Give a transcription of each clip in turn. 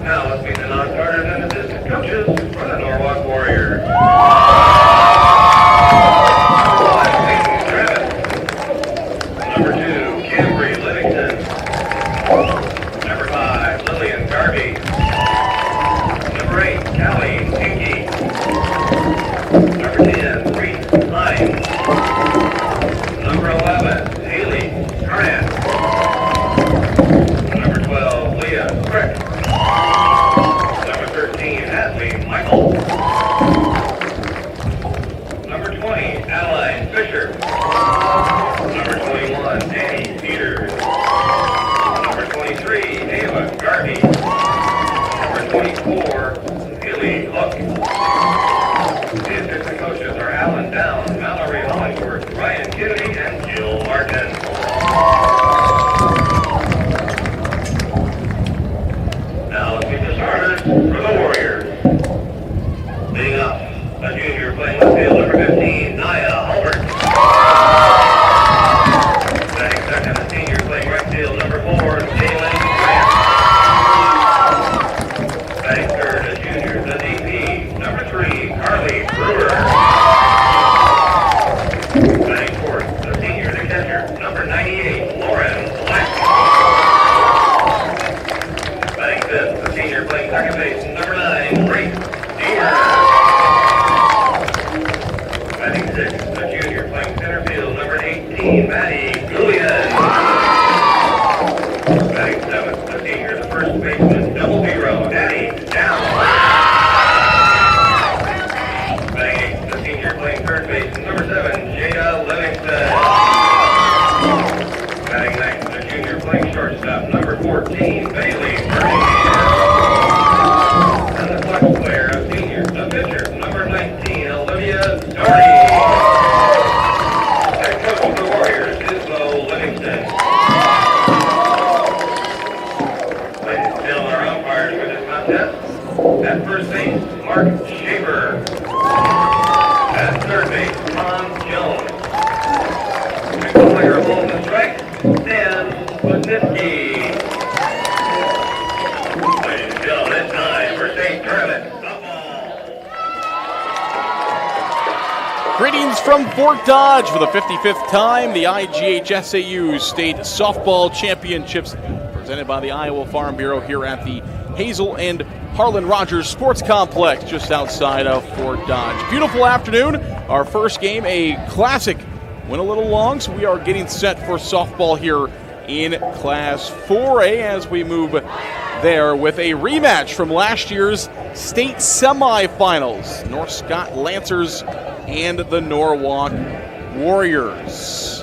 Now let's meet the non-starters and assistant coaches for the Norwalk Warriors. Greetings from Fort Dodge for the 55th time, the IGHSAU State Softball Championships presented by the Iowa Farm Bureau here at the Hazel and Harlan Rogers Sports Complex just outside of Fort Dodge. Beautiful afternoon. Our first game, a classic, went a little long, so we are getting set for softball here in Class 4A as we move there with a rematch from last year's state semifinals. North Scott Lancers and the Norwalk Warriors.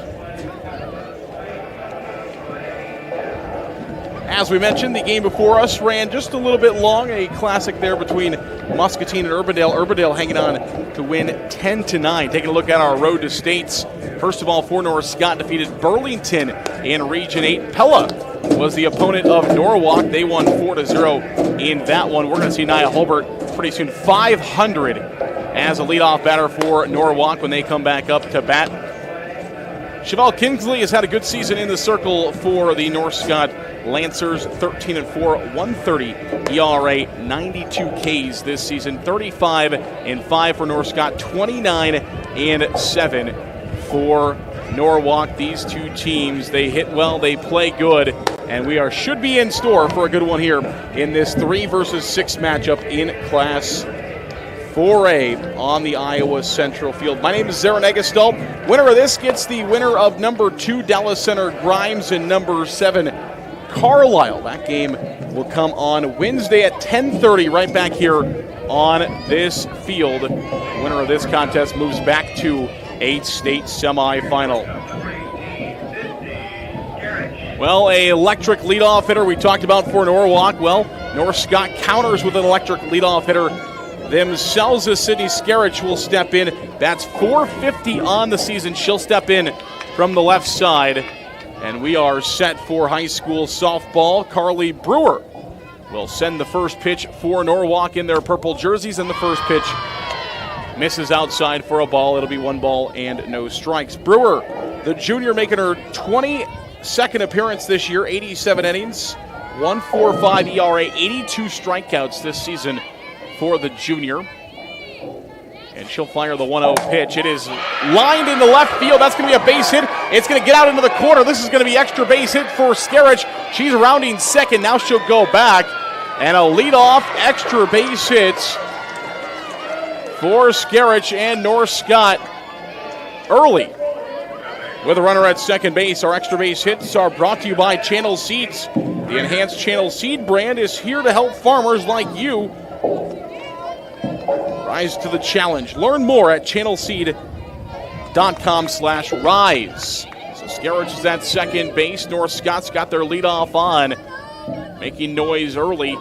As we mentioned, the game before us ran just a little bit long. A classic there between Muscatine and Urbandale. Urbandale hanging on to win 10-9. Taking a look at our road to states. First of all, for North Scott defeated Burlington in Region 8. Pella was the opponent of Norwalk. They won 4-0 in that one. We're going to see Nia Hulbert pretty soon 500 as a leadoff batter for Norwalk when they come back up to bat. Chevelle Kingsley has had a good season in the circle for the North Scott Lancers, 13-4, 130 ERA, 92 Ks this season, 35-5 for North Scott, 29-7 for Norwalk. These two teams, they hit well, they play good, and we should be in store for a good one here in this 3 versus 6 matchup in Class 4A on the Iowa Central Field. My name is Zarin Eggestal. Winner of this gets the winner of number 2 Dallas Center Grimes and number 7 Carlisle. That game will come on Wednesday at 10:30 right back here on this field. The winner of this contest moves back to a state semifinal. Well, a electric leadoff hitter we talked about for Norwalk. Well, North Scott counters with an electric leadoff hitter themselves. As Sydney Skerich will step in. That's .450 on the season. She'll step in from the left side. And we are set for high school softball. Carly Brewer will send the first pitch for Norwalk in their purple jerseys, and the first pitch misses outside for a ball. It'll be 1 ball and no strikes. Brewer, the junior, making her 22nd appearance this year, 87 innings, 1.45 ERA, 82 strikeouts this season for the junior. And she'll fire the 1-0 pitch. It is lined into left field. That's going to be a base hit. It's going to get out into the corner. This is going to be extra base hit for Skerich. She's rounding second. Now she'll go back. And a leadoff extra base hit for Skerich and North Scott early. With a runner at second base, our extra base hits are brought to you by Channel Seeds. The enhanced Channel Seed brand is here to help farmers like you rise to the challenge. Learn more at channelseed.com/rise. So Skerich is at second base. North Scott's got their leadoff on, making noise early.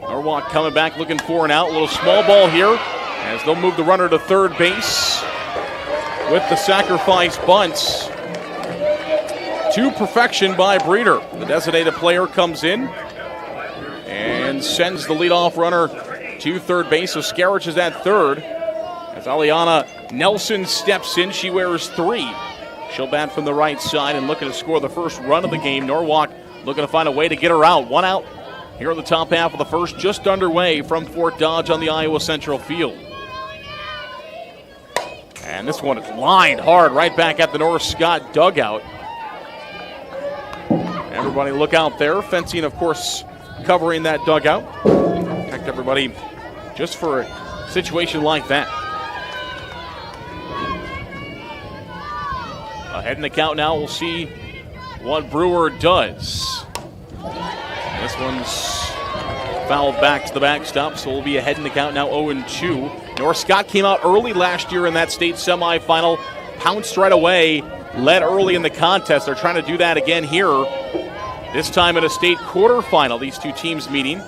Norwalk coming back looking for an out. A little small ball here as they'll move the runner to third base with the sacrifice bunts. To perfection by Breeder. The designated player comes in and sends the leadoff runner to third base. So Skerich is at third. As Aliana Nelson steps in, she wears 3. She'll bat from the right side and looking to score the first run of the game. Norwalk looking to find a way to get her out. 1 out here in the top half of the first, just underway from Fort Dodge on the Iowa Central Field. And this one is lined hard right back at the North Scott dugout. Everybody look out there. Fencing, of course, covering that dugout. Protect everybody just for a situation like that. Ahead in the count now, we'll see what Brewer does. This one's fouled back to the backstop, so we'll be ahead in the count now, 0-2. North Scott came out early last year in that state semifinal, pounced right away, led early in the contest. They're trying to do that again here, this time in a state quarterfinal. These two teams meeting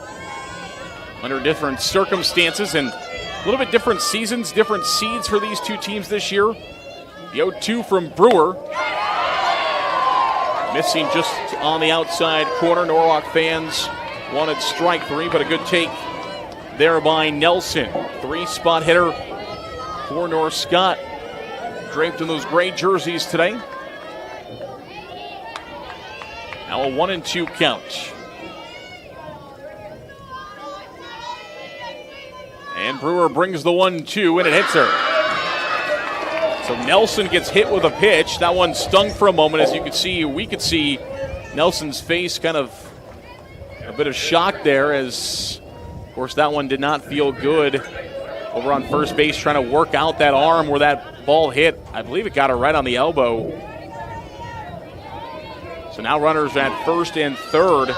under different circumstances and a little bit different seasons, different seeds for these two teams this year. The 0-2 from Brewer. Missing just on the outside corner. Norwalk fans wanted strike 3, but a good take there by Nelson. 3-spot hitter for North Scott. Draped in those gray jerseys today. Now a 1-2 count. And Brewer brings the 1-2, and it hits her. So Nelson gets hit with a pitch. That one stung for a moment. As you could see, we could see Nelson's face, kind of a bit of shock there, as, of course, that one did not feel good. Over on first base, trying to work out that arm where that ball hit. I believe it got her right on the elbow. So now runners at first and third.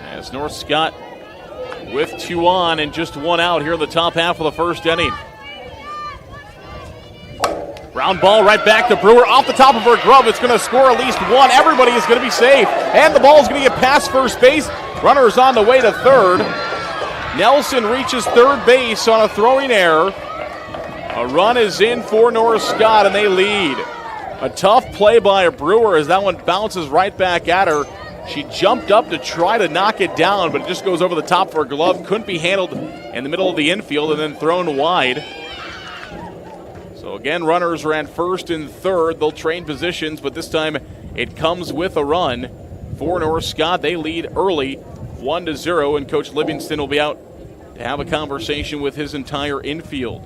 As North Scott with 2 on and just 1 out here in the top half of the first inning. Ground ball right back to Brewer off the top of her glove. It's going to score at least 1. Everybody is going to be safe. And the ball is going to get past first base. Runners on the way to third. Nelson reaches third base on a throwing error. A run is in for North Scott, and they lead. A tough play by Brewer as that one bounces right back at her. She jumped up to try to knock it down, but it just goes over the top of her glove. Couldn't be handled in the middle of the infield and then thrown wide. So again, runners are at first and third. They'll trade positions, but this time it comes with a run for North Scott. They lead early, 1-0, and Coach Livingston will be out to have a conversation with his entire infield.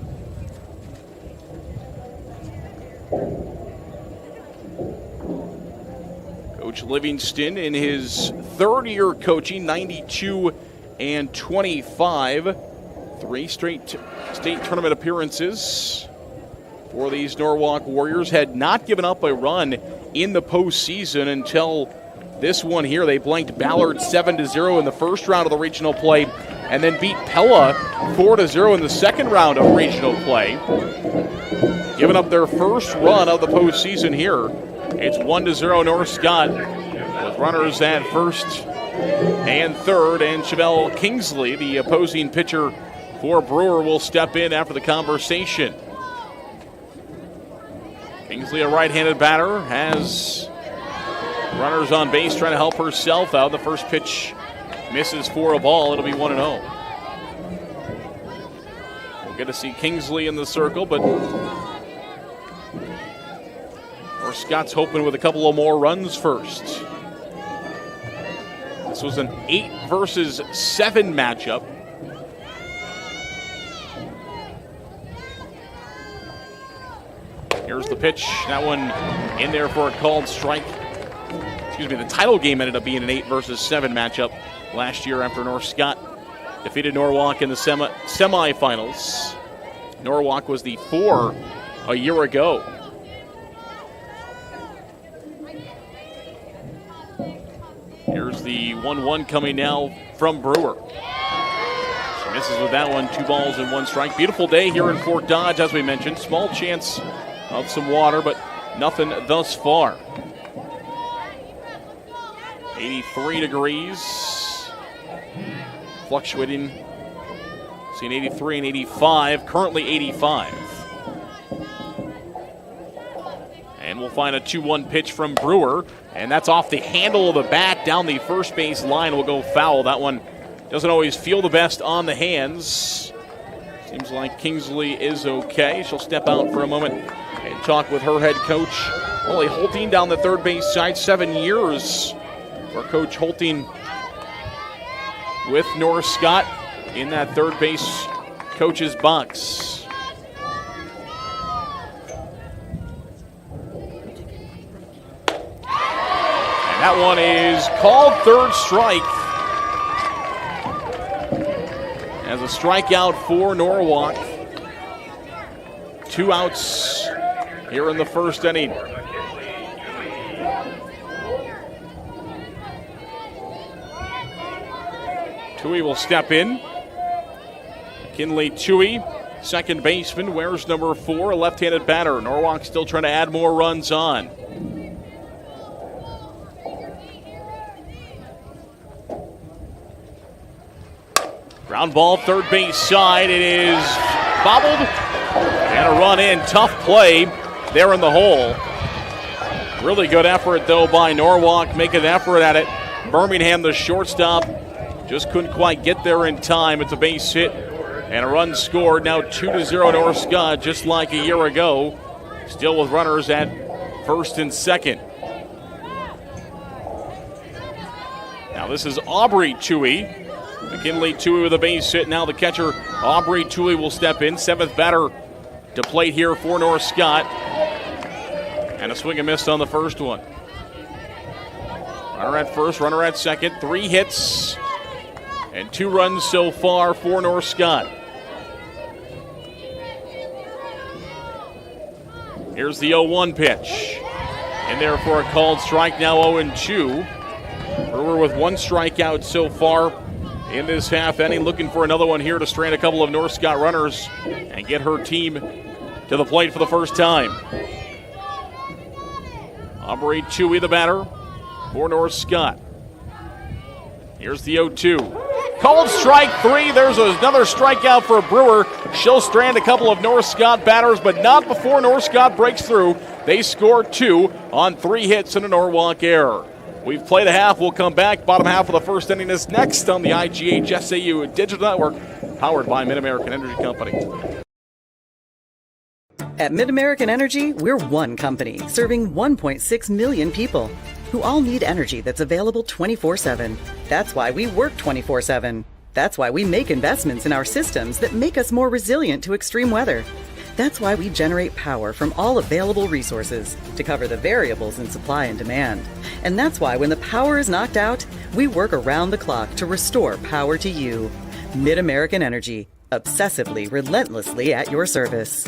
Coach Livingston in his third year coaching, 92-25. 3 straight state tournament appearances for these Norwalk Warriors. Had not given up a run in the postseason until this one here. They blanked Ballard 7-0 in the first round of the regional play and then beat Pella 4-0 in the second round of regional play. Giving up their first run of the postseason here. It's 1-0 North Scott with runners at first and third, and Chevelle Kingsley, the opposing pitcher for Brewer, will step in after the conversation. Kingsley, a right-handed batter, has runners on base trying to help herself out. The first pitch misses for a ball. It'll be 1-0. We'll get to see Kingsley in the circle, but North Scott's hoping with a couple of more runs first. This was an 8 versus 7 matchup. Here's the pitch. That one in there for a called strike. Excuse me, the title game ended up being an 8 versus 7 matchup last year after North Scott defeated Norwalk in the semifinals. Norwalk was the 4 a year ago. Here's the 1-1 coming now from Brewer. She misses with that one, 2 balls and 1 strike. Beautiful day here in Fort Dodge, as we mentioned. Small chance of some water, but nothing thus far. 83 degrees. Fluctuating. Seeing 83 and 85. Currently 85. And we'll find a 2-1 pitch from Brewer. And that's off the handle of the bat down the first base line. Will go foul. That one doesn't always feel the best on the hands. Seems like Kingsley is okay. She'll step out for a moment and talk with her head coach, Ollie Holting, down the third base side. 7 years for Coach Holting with North Scott in that third base coach's box. And that one is called third strike. As a strikeout for Norwalk. 2 outs here in the first inning. Tui will step in. McKinley Tui, second baseman, wears number 4, a left-handed batter. Norwalk still trying to add more runs on. Ground ball, third base side. It is bobbled and a run in. Tough play there in the hole. Really good effort, though, by Norwalk, making an effort at it. Birmingham, the shortstop, just couldn't quite get there in time. It's a base hit and a run scored. Now 2-0 North Scott, just like a year ago. Still with runners at first and second. Now this is Aubrey Tui. McKinley Tui with a base hit. Now the catcher, Aubrey Tui, will step in. 7th batter to plate here for North Scott. And a swing and miss on the first one. Runner at first, runner at second. 3 hits and 2 runs so far for North Scott. Here's the 0-1 pitch. In there for a called strike, now 0-2. Brewer with one strikeout so far in this half inning, looking for another one here to strand a couple of North Scott runners and get her team to the plate for the first time. Aubrey Chewy, the batter for North Scott. Here's the 0-2. Called strike 3. There's another strikeout for Brewer. She'll strand a couple of North Scott batters, but not before North Scott breaks through. They score 2 on 3 hits and a Norwalk error. We've played a half. We'll come back. Bottom half of the first inning is next on the IGHSAU Digital Network, powered by Mid-American Energy Company. At Mid-American Energy, we're one company serving 1.6 million people who all need energy that's available 24/7. That's why we work 24/7. That's why we make investments in our systems that make us more resilient to extreme weather. That's why we generate power from all available resources to cover the variables in supply and demand. And that's why when the power is knocked out, we work around the clock to restore power to you. Mid-American Energy, obsessively, relentlessly at your service.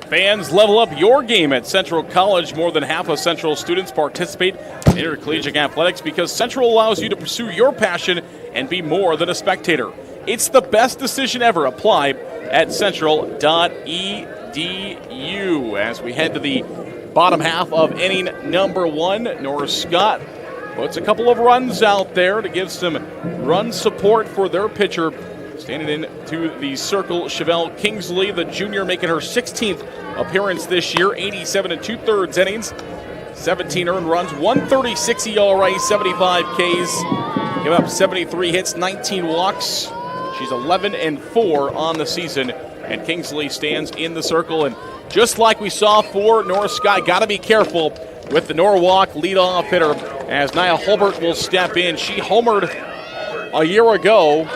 Fans, level up your game at Central College. More than half of Central students participate in intercollegiate athletics because Central allows you to pursue your passion and be more than a spectator. It's the best decision ever. Apply at central.edu. As we head to the bottom half of inning number 1, North Scott puts a couple of runs out there to give some run support for their pitcher. Standing into the circle, Chevelle Kingsley, the junior, making her 16th appearance this year. 87 2/3 innings, 17 earned runs, 136 ERA, 75 Ks, give up 73 hits, 19 walks. She's 11-4 on the season, and Kingsley stands in the circle. And just like we saw for North Scott, got to be careful with the Norwalk leadoff hitter as Nia Hulbert will step in. She homered a year ago.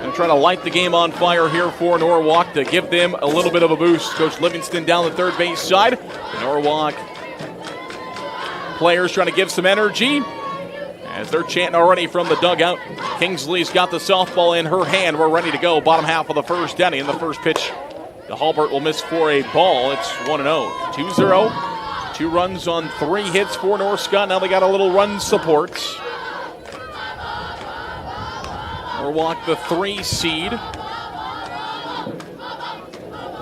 And try to light the game on fire here for Norwalk to give them a little bit of a boost. Coach Livingston down the third base side. The Norwalk players trying to give some energy as they're chanting already from the dugout. Kingsley's got the softball in her hand. We're ready to go. Bottom half of the first inning. The first pitch to Hulbert will miss for a ball. It's 1-0. 2-0. 2 runs on 3 hits for North Scott. Now they got a little run support. Norwalk, the 3 seed,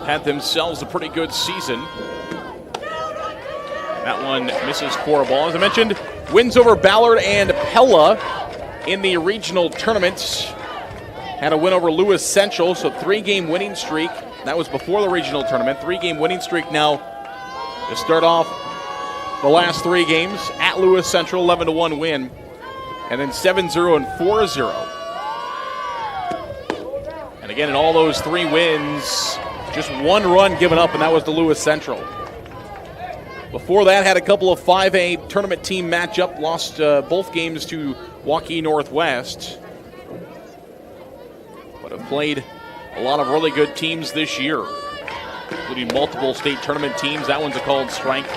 had themselves a pretty good season. That one misses for a ball. As I mentioned, wins over Ballard and Pella in the regional tournaments. Had a win over Lewis Central, so 3-game winning streak. That was before the regional tournament. 3-game winning streak now to start off the last 3 games. At Lewis Central, 11-1 win. And then 7-0 and 4-0. And again, in all those 3 wins, just 1 run given up, and that was to Lewis Central. Before that, had a couple of 5A tournament team matchup, lost both games to Waukee Northwest, but have played a lot of really good teams this year, including multiple state tournament teams. That one's a called strike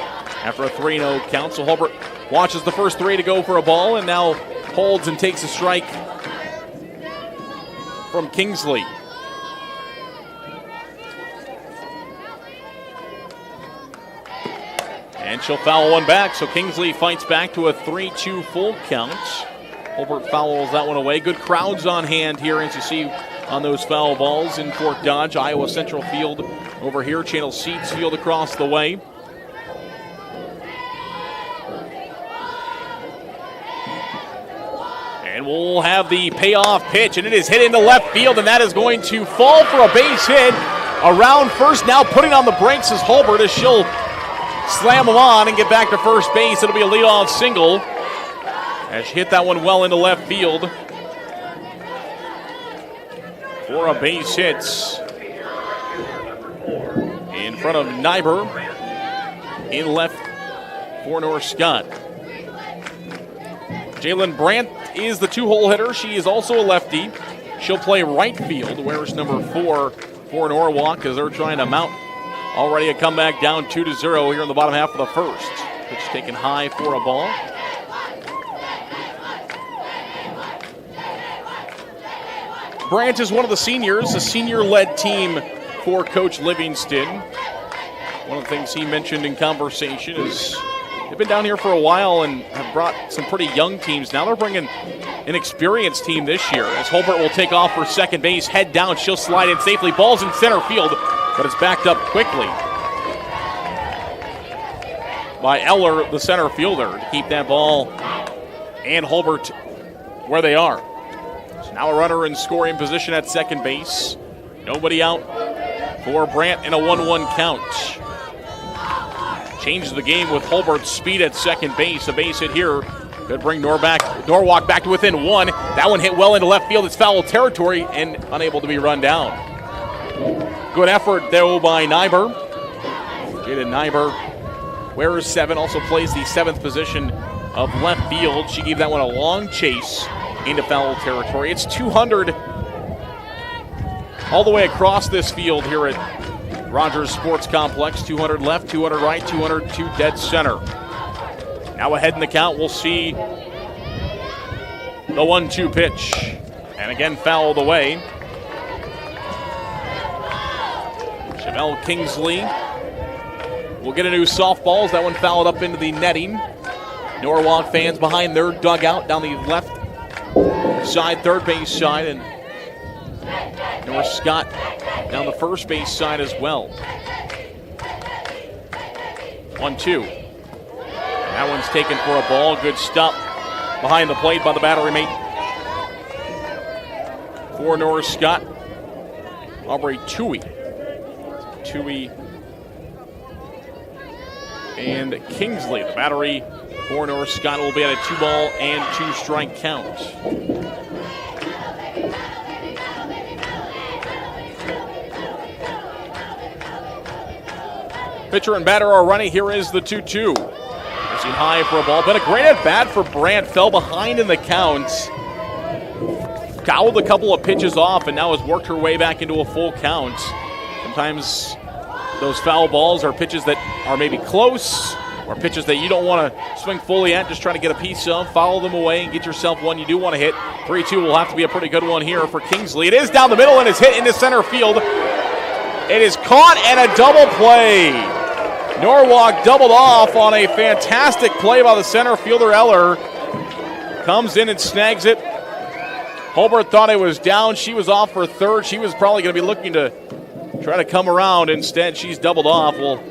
after a 3-0 count. So Hulbert watches the first 3 to go for a ball and now holds and takes a strike from Kingsley. And she'll foul one back, so Kingsley fights back to a 3-2 full count. Hulbert fouls that one away. Good crowds on hand here, as you see on those foul balls in Fort Dodge. Iowa Central Field over here. Channel Seats Field across the way. And we'll have the payoff pitch, and it is hit into left field, and that is going to fall for a base hit around first. Now putting on the brakes is Hulbert as she'll slam him on and get back to first base. It'll be a leadoff single as she hit that one well into left field for a base hit in front of Nyber in left for North Scott. Jalen Brandt is the 2-hole hitter. She is also a lefty. She'll play right field, wears number 4 for Norwalk as they're trying to mount already a comeback down 2-0 here in the bottom half of the first. Pitch taken high for a ball. Brant is one of the seniors, a senior-led team for Coach Livingston. One of the things he mentioned in conversation is they've been down here for a while and have brought some pretty young teams. Now they're bringing an experienced team this year as Holbert will take off for second base, head down, she'll slide in safely. Ball's in center field, but it's backed up quickly by Eller, the center fielder, to keep that ball and Holbert where they are. So now a runner in scoring position at second base. Nobody out for Brant in a 1-1 count. Changes the game with Holbert's speed at second base. A base hit here could bring Norwalk back to within one. That one hit well into left field. It's foul territory and unable to be run down. Good effort, though, by Nyber. Jaden Nyber wears 7, also plays the 7th position of left field. She gave that one a long chase into foul territory. It's 200 all the way across this field here at Rogers Sports Complex. 200 left, 200 right, 200 to dead center. Now ahead in the count, we'll see the 1-2 pitch. And again, fouled away. Chevelle Kingsley will get a new softball as that one fouled up into the netting. Norwalk fans behind their dugout down the left side, third base side, and Norris Scott down the first base side as well. 1-2. And that one's taken for a ball. Good stop behind the plate by the battery mate for Norris Scott. Aubrey Toohey. Toohey and Kingsley. The battery for Norris Scott will be at a 2-ball and 2-strike count. Pitcher and batter are running. Here is the 2-2. Racing high for a ball. Been a great at-bat for Brant. Fell behind in the count. Fouled a couple of pitches off and now has worked her way back into a full count. Sometimes those foul balls are pitches that are maybe close or pitches that you don't want to swing fully at, just trying to get a piece of. Foul them away and get yourself one you do want to hit. 3-2 will have to be a pretty good one here for Kingsley. It is down the middle and is hit into center field. It is caught and a double play. Norwalk doubled off on a fantastic play by the center fielder, Eller. Comes in and snags it. Holbert thought it was down. She was off for third. She was probably going to be looking to try to come around. Instead, she's doubled off. We'll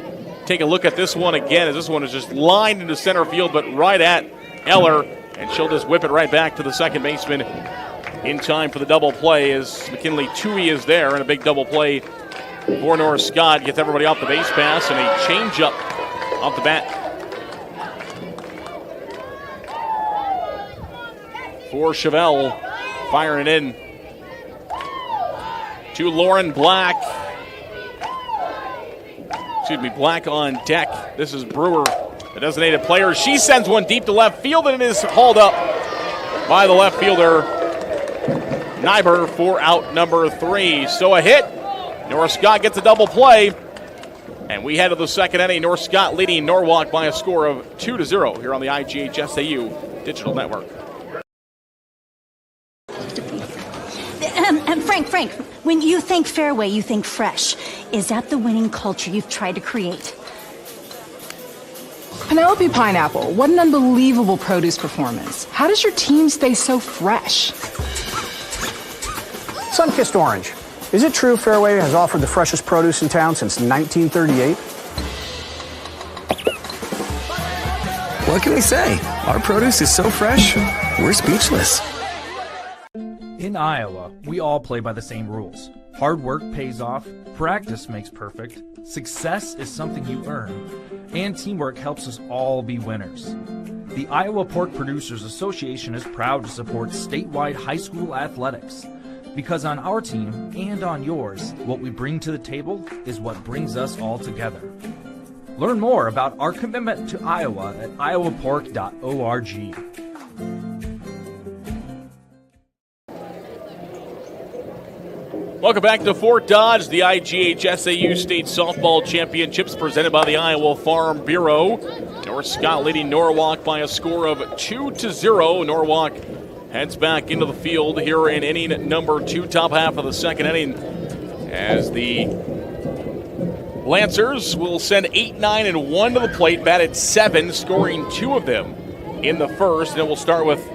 take a look at this one again, as this one is just lined into center field, but right at Eller. And she'll just whip it right back to the second baseman in time for the double play as McKinley Toohey is there, and a big double play for Norris Scott. Gets everybody off the base pass and a changeup off the bat for Chevelle, firing it in to Lauren Black. Black on deck. This is Brewer, the designated player. She sends one deep to left field, and it is hauled up by the left fielder, Nyber, for out number 3. So a hit. Norris Scott gets a double play, and we head to the second inning. Norris Scott leading Norwalk by a score of 2-0 here on the IGHSAU Digital Network. Frank, when you think fairway, you think fresh. Is that the winning culture you've tried to create? Penelope Pineapple, what an unbelievable produce performance. How does your team stay so fresh? Sunkissed Orange. Is it true Fairway has offered the freshest produce in town since 1938? What can we say? Our produce is so fresh, we're speechless. In Iowa, we all play by the same rules. Hard work pays off, practice makes perfect, success is something you earn, and teamwork helps us all be winners. The Iowa Pork Producers Association is proud to support statewide high school athletics. Because on our team and on yours, what we bring to the table is what brings us all together. Learn more about our commitment to Iowa at iowapork.org. Welcome back to Fort Dodge, the IGHSAU State Softball Championships presented by the Iowa Farm Bureau. North Scott leading Norwalk by a score of 2-0. Norwalk heads back into the field here in inning number 2, top half of the second inning, as the Lancers will send 8, 9, and 1 to the plate, batted 7, scoring 2 of them in the first. And we'll start with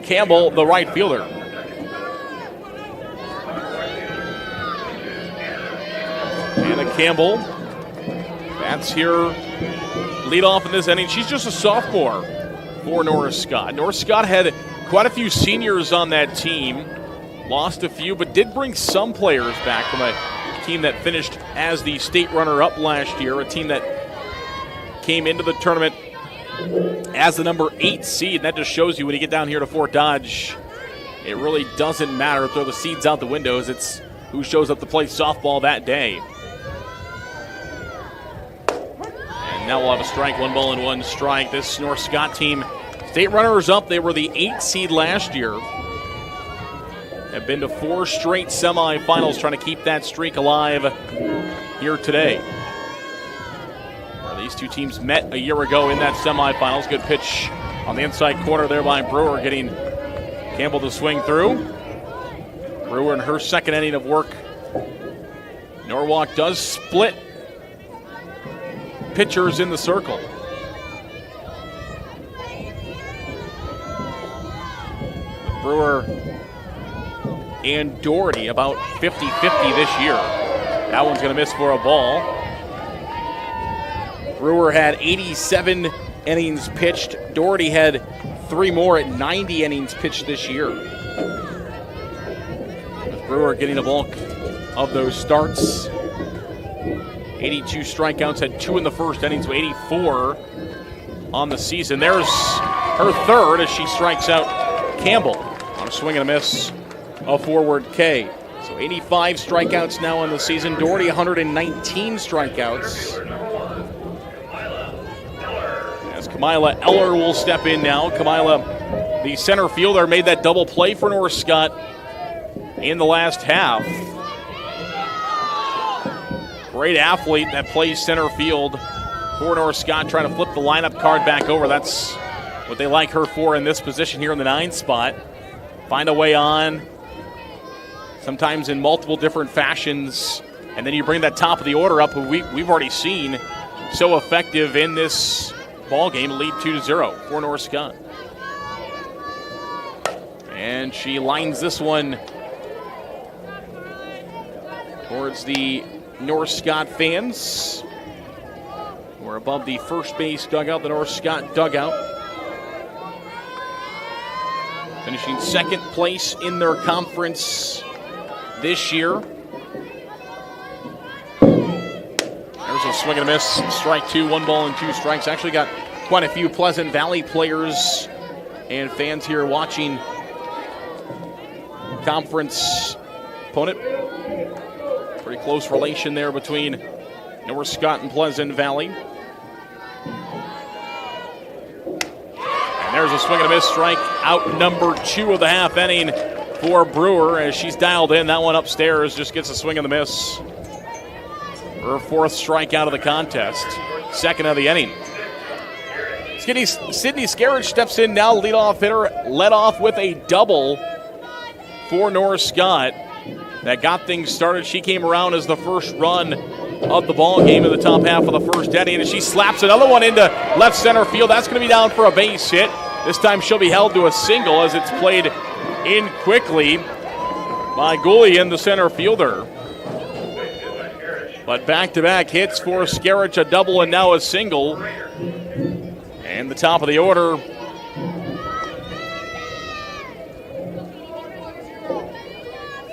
Campbell, the right fielder. Anna Campbell, that's here, lead off in this inning. She's just a sophomore for North Scott. North Scott had quite a few seniors on that team, lost a few, but did bring some players back from a team that finished as the state runner-up last year, a team that came into the tournament as the number 8 seed. And that just shows you when you get down here to Fort Dodge, it really doesn't matter. Throw the seeds out the windows. It's who shows up to play softball that day. And now we'll have a strike, 1 ball and 1 strike. This North Scott team, state runners up. They were the 8 seed last year. Have been to 4 straight semifinals, trying to keep that streak alive here today. These two teams met a year ago in that semifinals. Good pitch on the inside corner there by Brewer, getting Campbell to swing through. Brewer in her second inning of work. Norwalk does split pitchers in the circle. Brewer and Doherty about 50-50 this year. That one's going to miss for a ball. Brewer had 87 innings pitched. Doherty had 3 more at 90 innings pitched this year. With Brewer getting the bulk of those starts. 82 strikeouts, had 2 in the first inning, so 84 on the season. There's her third as she strikes out Campbell on a swing and a miss, a forward K. So 85 strikeouts now on the season. Doherty 119 strikeouts. As Kamila Eller will step in now. Kamila, the center fielder, made that double play for North Scott in the last half. Great athlete that plays center field for North Scott, trying to flip the lineup card back over. That's what they like her for in this position here in the 9 spot. Find a way on, sometimes in multiple different fashions, and then you bring that top of the order up, who we've already seen so effective in this ball game, lead 2-0 for North Scott. And she lines this one towards the North Scott fans. We're above the first base dugout, the North Scott dugout. Finishing second place in their conference this year. There's a swing and a miss, strike 2, 1 ball and 2 strikes. Actually got quite a few Pleasant Valley players and fans here watching conference opponent. Pretty close relation there between North Scott and Pleasant Valley. And there's a swing and a miss, strike out number 2 of the half inning for Brewer as she's dialed in. That one upstairs just gets a swing and a miss. Her 4th strikeout of the contest, 2nd of the inning. Sydney Scarage steps in now, leadoff hitter, led off with a double for North Scott. That got things started. She came around as the first run of the ball game in the top half of the first inning, and she slaps another one into left center field. That's going to be down for a base hit. This time she'll be held to a single as it's played in quickly by Goulian, the center fielder. But back-to-back hits for Scarich, a double and now a single. And the top of the order,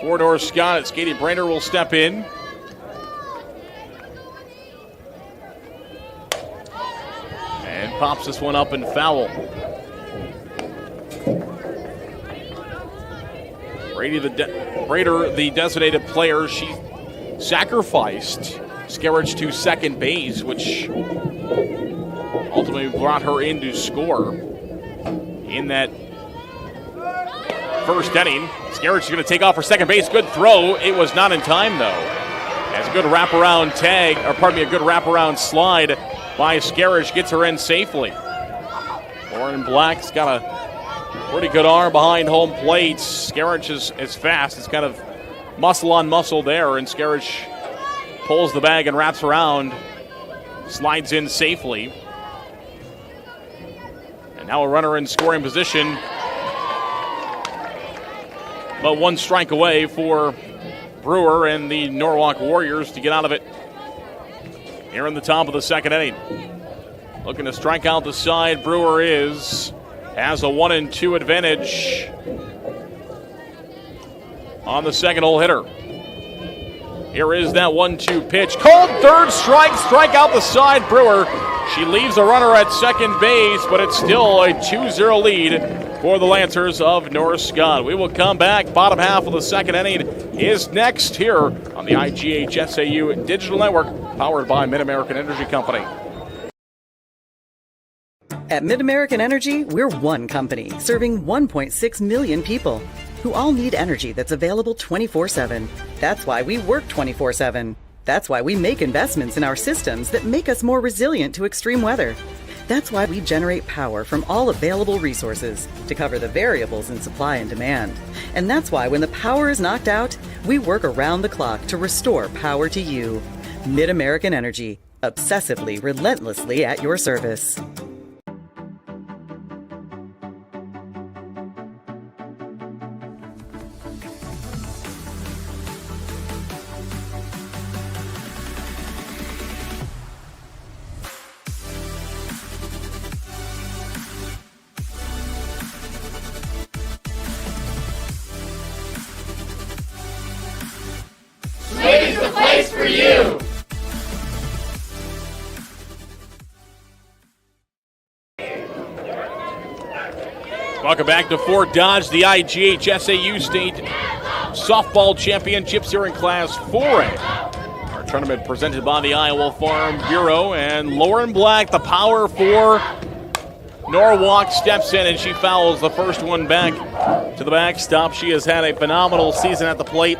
for North Scott, Katie Brainer will step in. And pops this one up and foul. Brader, the designated player, she sacrificed Scarich to second base, which ultimately brought her in to score in that first inning. Skerich is going to take off for second base. Good throw. It was not in time, though. As a good wraparound a good wraparound slide by Skerich gets her in safely. Lauren Black's got a pretty good arm behind home plate. Skerich is fast. It's kind of muscle on muscle there, and Skerich pulls the bag and wraps around, slides in safely. And now a runner in scoring position, but one strike away for Brewer and the Norwalk Warriors to get out of it here in the top of the second inning. Looking to strike out the side. Brewer has a 1-2 advantage on the second hole hitter. Here is that 1-2 pitch. Called third strike out the side. Brewer, she leaves a runner at second base, but it's still a 2-0 lead for the Lancers of North Scott. We will come back. Bottom half of the second inning is next here on the IGHSAU Digital Network, powered by Mid-American Energy Company. At Mid-American Energy, we're one company serving 1.6 million people who all need energy that's available 24/7. That's why we work 24/7. That's why we make investments in our systems that make us more resilient to extreme weather. That's why we generate power from all available resources to cover the variables in supply and demand. And that's why when the power is knocked out, we work around the clock to restore power to you. Mid-American Energy, obsessively, relentlessly at your service. Welcome back to Fort Dodge, the IGHSAU State Softball Championships here in Class 4A. Our tournament presented by the Iowa Farm Bureau, and Lauren Black, the power for Norwalk, steps in and she fouls the first one back to the backstop. She has had a phenomenal season at the plate.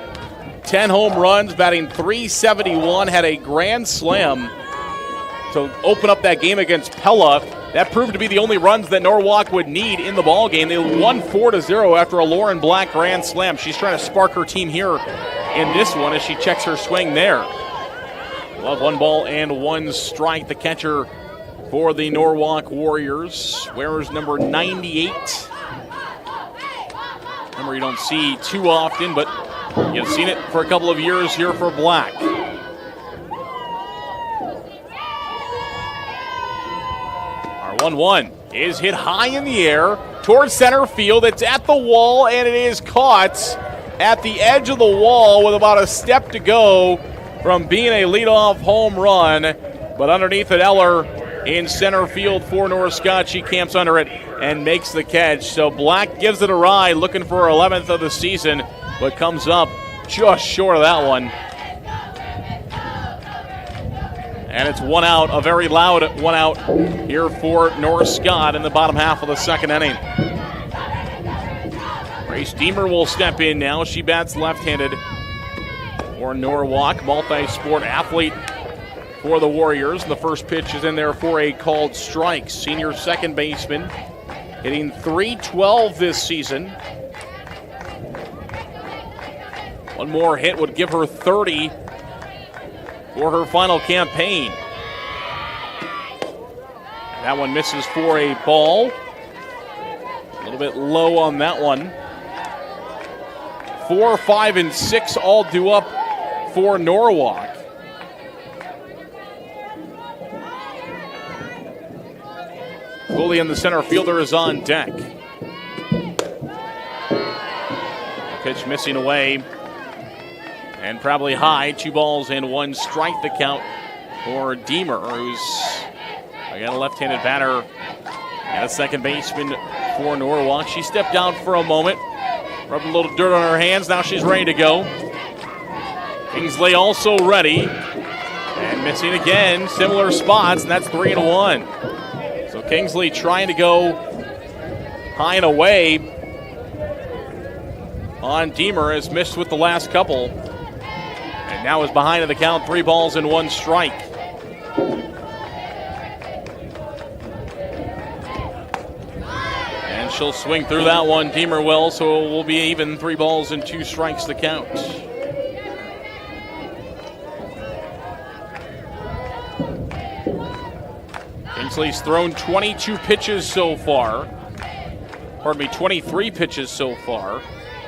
10 home runs, batting .371, had a grand slam to open up that game against Pella. That proved to be the only runs that Norwalk would need in the ballgame. They won 4-0 after a Lauren Black grand slam. She's trying to spark her team here in this one as she checks her swing there. Love 1 ball and 1 strike. The catcher for the Norwalk Warriors wears number 98. Number you don't see too often, but you've seen it for a couple of years here for Black. Our 1-1 is hit high in the air towards center field. It's at the wall, and it is caught at the edge of the wall with about a step to go from being a leadoff home run. But underneath it, Eller in center field for North Scott. She camps under it and makes the catch. So Black gives it a ride, looking for her 11th of the season, but comes up just short of that one. And it's 1 out, a very loud 1 out here for North Scott in the bottom half of the second inning. Grace Deemer will step in now. She bats left-handed for Norwalk, multi-sport athlete for the Warriors. The first pitch is in there for a called strike. Senior second baseman, hitting .312 this season. One more hit would give her 30 for her final campaign. And that one misses for a ball. A little bit low on that one. 4, 5, and 6 all due up for Norwalk. Fully in the center fielder is on deck. Pitch missing away. And probably high, 2 balls and 1 strike the count for Deemer, who's again a left-handed batter and a second baseman for Norwalk. She stepped down for a moment, rubbed a little dirt on her hands. Now she's ready to go. Kingsley also ready, and missing again, similar spots, and that's 3-1. So Kingsley trying to go high and away. on Deemer, has missed with the last couple. And now is behind in the count, 3 balls and 1 strike. And she'll swing through that one, Deemer will, so it will be even, 3 balls and 2 strikes to count. Kingsley's thrown 22 pitches so far. Pardon me, 23 pitches so far.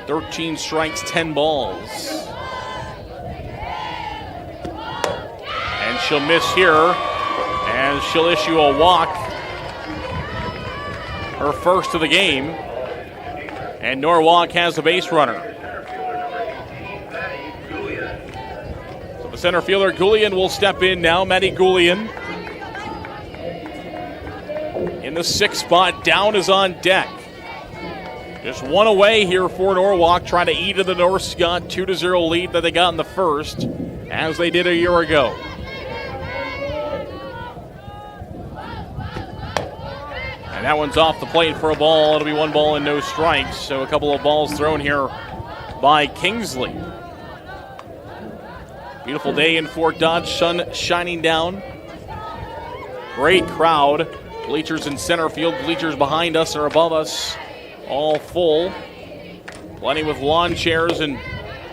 13 strikes, 10 balls. And she'll miss here, and she'll issue a walk. Her first of the game. And Norwalk has a base runner. So the center fielder, Goulian, will step in now. Maddie Goulian in the 6th spot. Down is on deck. Just one away here for Norwalk, trying to eat into the North Scott 2-0 lead that they got in the first, as they did a year ago. And that one's off the plate for a ball. It'll be 1 ball and no strikes. So a couple of balls thrown here by Kingsley. Beautiful day in Fort Dodge, sun shining down. Great crowd. Bleachers in center field, bleachers behind us or above us, all full. Plenty with lawn chairs and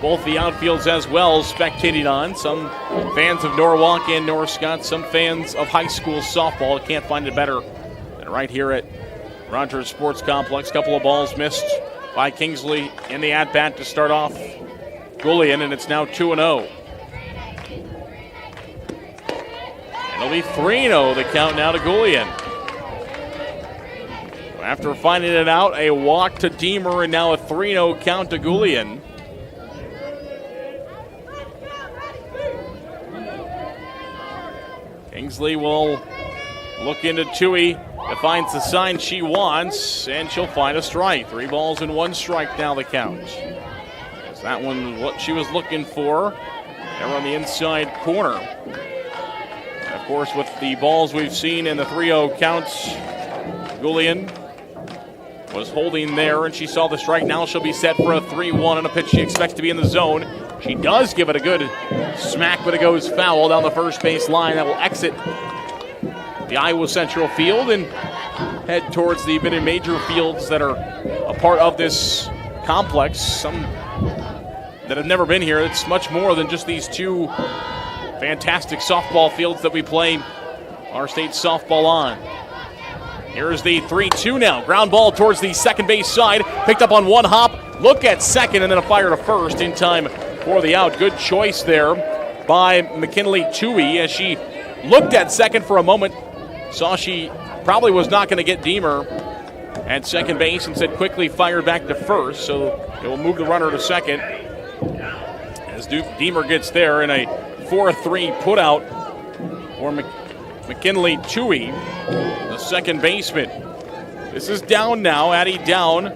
both the outfields as well spectating on. Some fans of Norwalk and North Scott, some fans of high school softball. Can't find it better than right here at Rogers Sports Complex. Couple of balls missed by Kingsley in the at-bat to start off Goulian, and it's now 2-0. And it'll be 3-0 the count now to Goulian. After finding it out, a walk to Deemer, and now a 3-0 count to Goulian. Kingsley will look into Tui, finds the sign she wants, and she'll find a strike. 3 balls and 1 strike now the count. As that one was what she was looking for. There on the inside corner. And of course, with the balls we've seen in the 3-0 counts, Goulian was holding there, and she saw the strike. Now she'll be set for a 3-1 on a pitch she expects to be in the zone. She does give it a good smack, but it goes foul down the first base line. That will exit the Iowa Central field and head towards the mid and major fields that are a part of this complex. Some that have never been here. It's much more than just these 2 fantastic softball fields that we play our state softball on. Here's the 3-2 now. Ground ball towards the second base side. Picked up on 1 hop. Look at second, and then a fire to first in time for the out. Good choice there by McKinley Tui as she looked at second for a moment. Saw she probably was not going to get Deemer at second base and said quickly fired back to first. So it will move the runner to second as Deemer gets there in a 4-3 putout for McKinley Tui, the second baseman. This is Down now. Addie Down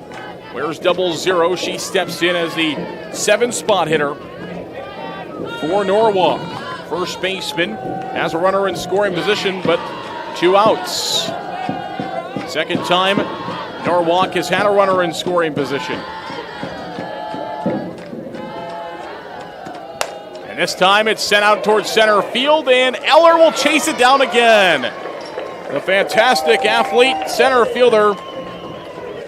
wears 00. She steps in as the 7th spot hitter for Norwalk. First baseman has a runner in scoring position, but 2 outs. Second time Norwalk has had a runner in scoring position. And this time it's sent out towards center field, and Eller will chase it down again. The fantastic athlete, center fielder,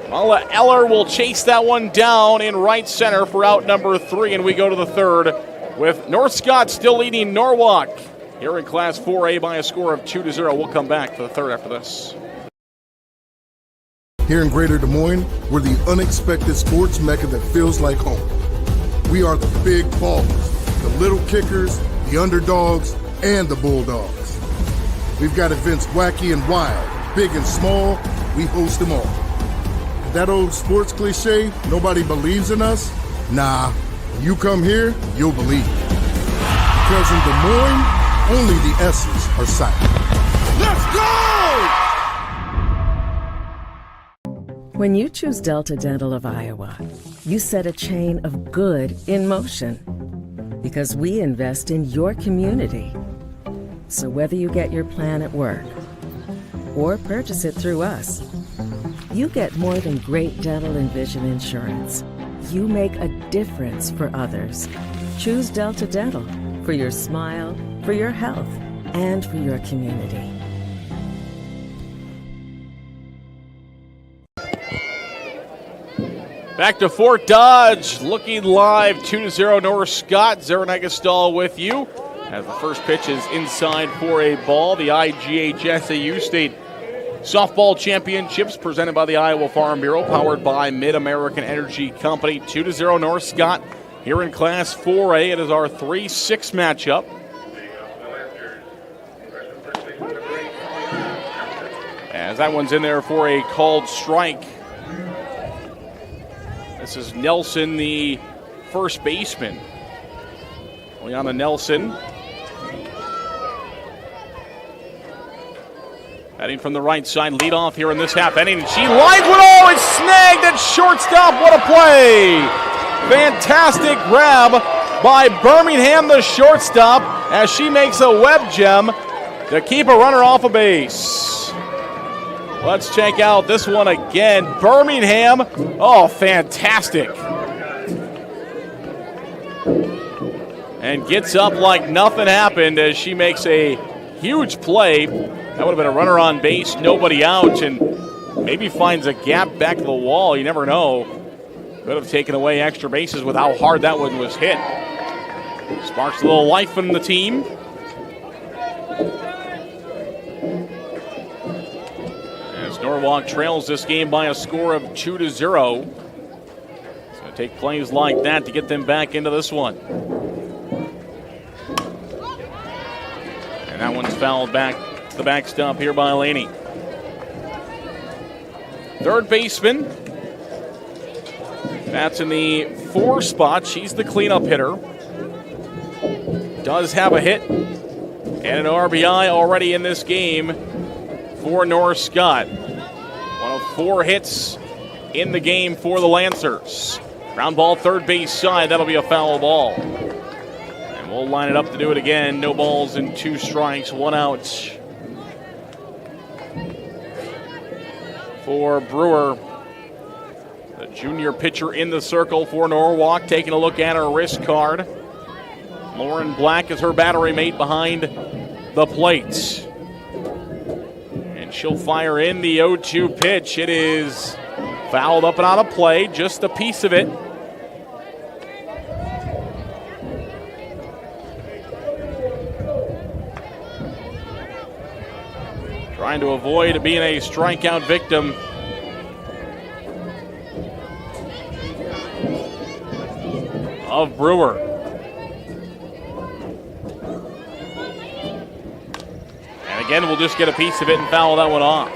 Mala Eller will chase that one down in right center for out number 3, and we go to the 3rd with North Scott still leading Norwalk here in Class 4A by a score of 2-0. We'll come back for the 3rd after this. Here in Greater Des Moines, we're the unexpected sports mecca that feels like home. We are the big ballers, the little kickers, the underdogs, and the bulldogs. We've got events wacky and wild, big and small, we host them all. That old sports cliche, nobody believes in us? Nah, when you come here, you'll believe. Because in Des Moines, only the S's are silent. Let's go! When you choose Delta Dental of Iowa, you set a chain of good in motion. Because we invest in your community. So whether you get your plan at work or purchase it through us, you get more than great dental and vision insurance. you make a difference for others. Choose Delta Dental for your smile, for your health, and for your community. Back to Fort Dodge, looking live, 2-0 North Scott. Zarin Eggestal with you as the first pitch is inside for a ball. The IGHSAU State Softball Championships presented by the Iowa Farm Bureau, powered by Mid-American Energy Company. 2-0 North Scott here in Class 4A. It is our 3-6 matchup. As that one's in there for a called strike. This is Nelson, the first baseman. Liana Nelson. Heading from the right side, lead off here in this half inning. She lines with all, it's snagged at shortstop. What a play! Fantastic grab by Birmingham, the shortstop, as she makes a web gem to keep a runner off a base. Let's check out this one again. Birmingham, oh, fantastic. And gets up like nothing happened as she makes a huge play. That would have been a runner on base, nobody out, and maybe finds a gap back to the wall. You never know. Could have taken away extra bases with how hard that one was hit. Sparks a little life in the team. Norwalk trails this game by a score of 2-0. It's going to take plays like that to get them back into this one. And that one's fouled back to the backstop here by Laney. Third baseman. That's in the 4 spot. She's the cleanup hitter. Does have a hit and an RBI already in this game for North Scott. One of 4 hits in the game for the Lancers. Ground ball, third base side. That'll be a foul ball. And we'll line it up to do it again. No balls and 2 strikes, 1 out for Brewer. The junior pitcher in the circle for Norwalk, taking a look at her wrist card. Lauren Black is her battery mate behind the plate. She'll fire in the 0-2 pitch. It is fouled up and out of play, just a piece of it. Trying to avoid being a strikeout victim. Of Brewer. Again, we'll just get a piece of it and foul that one off.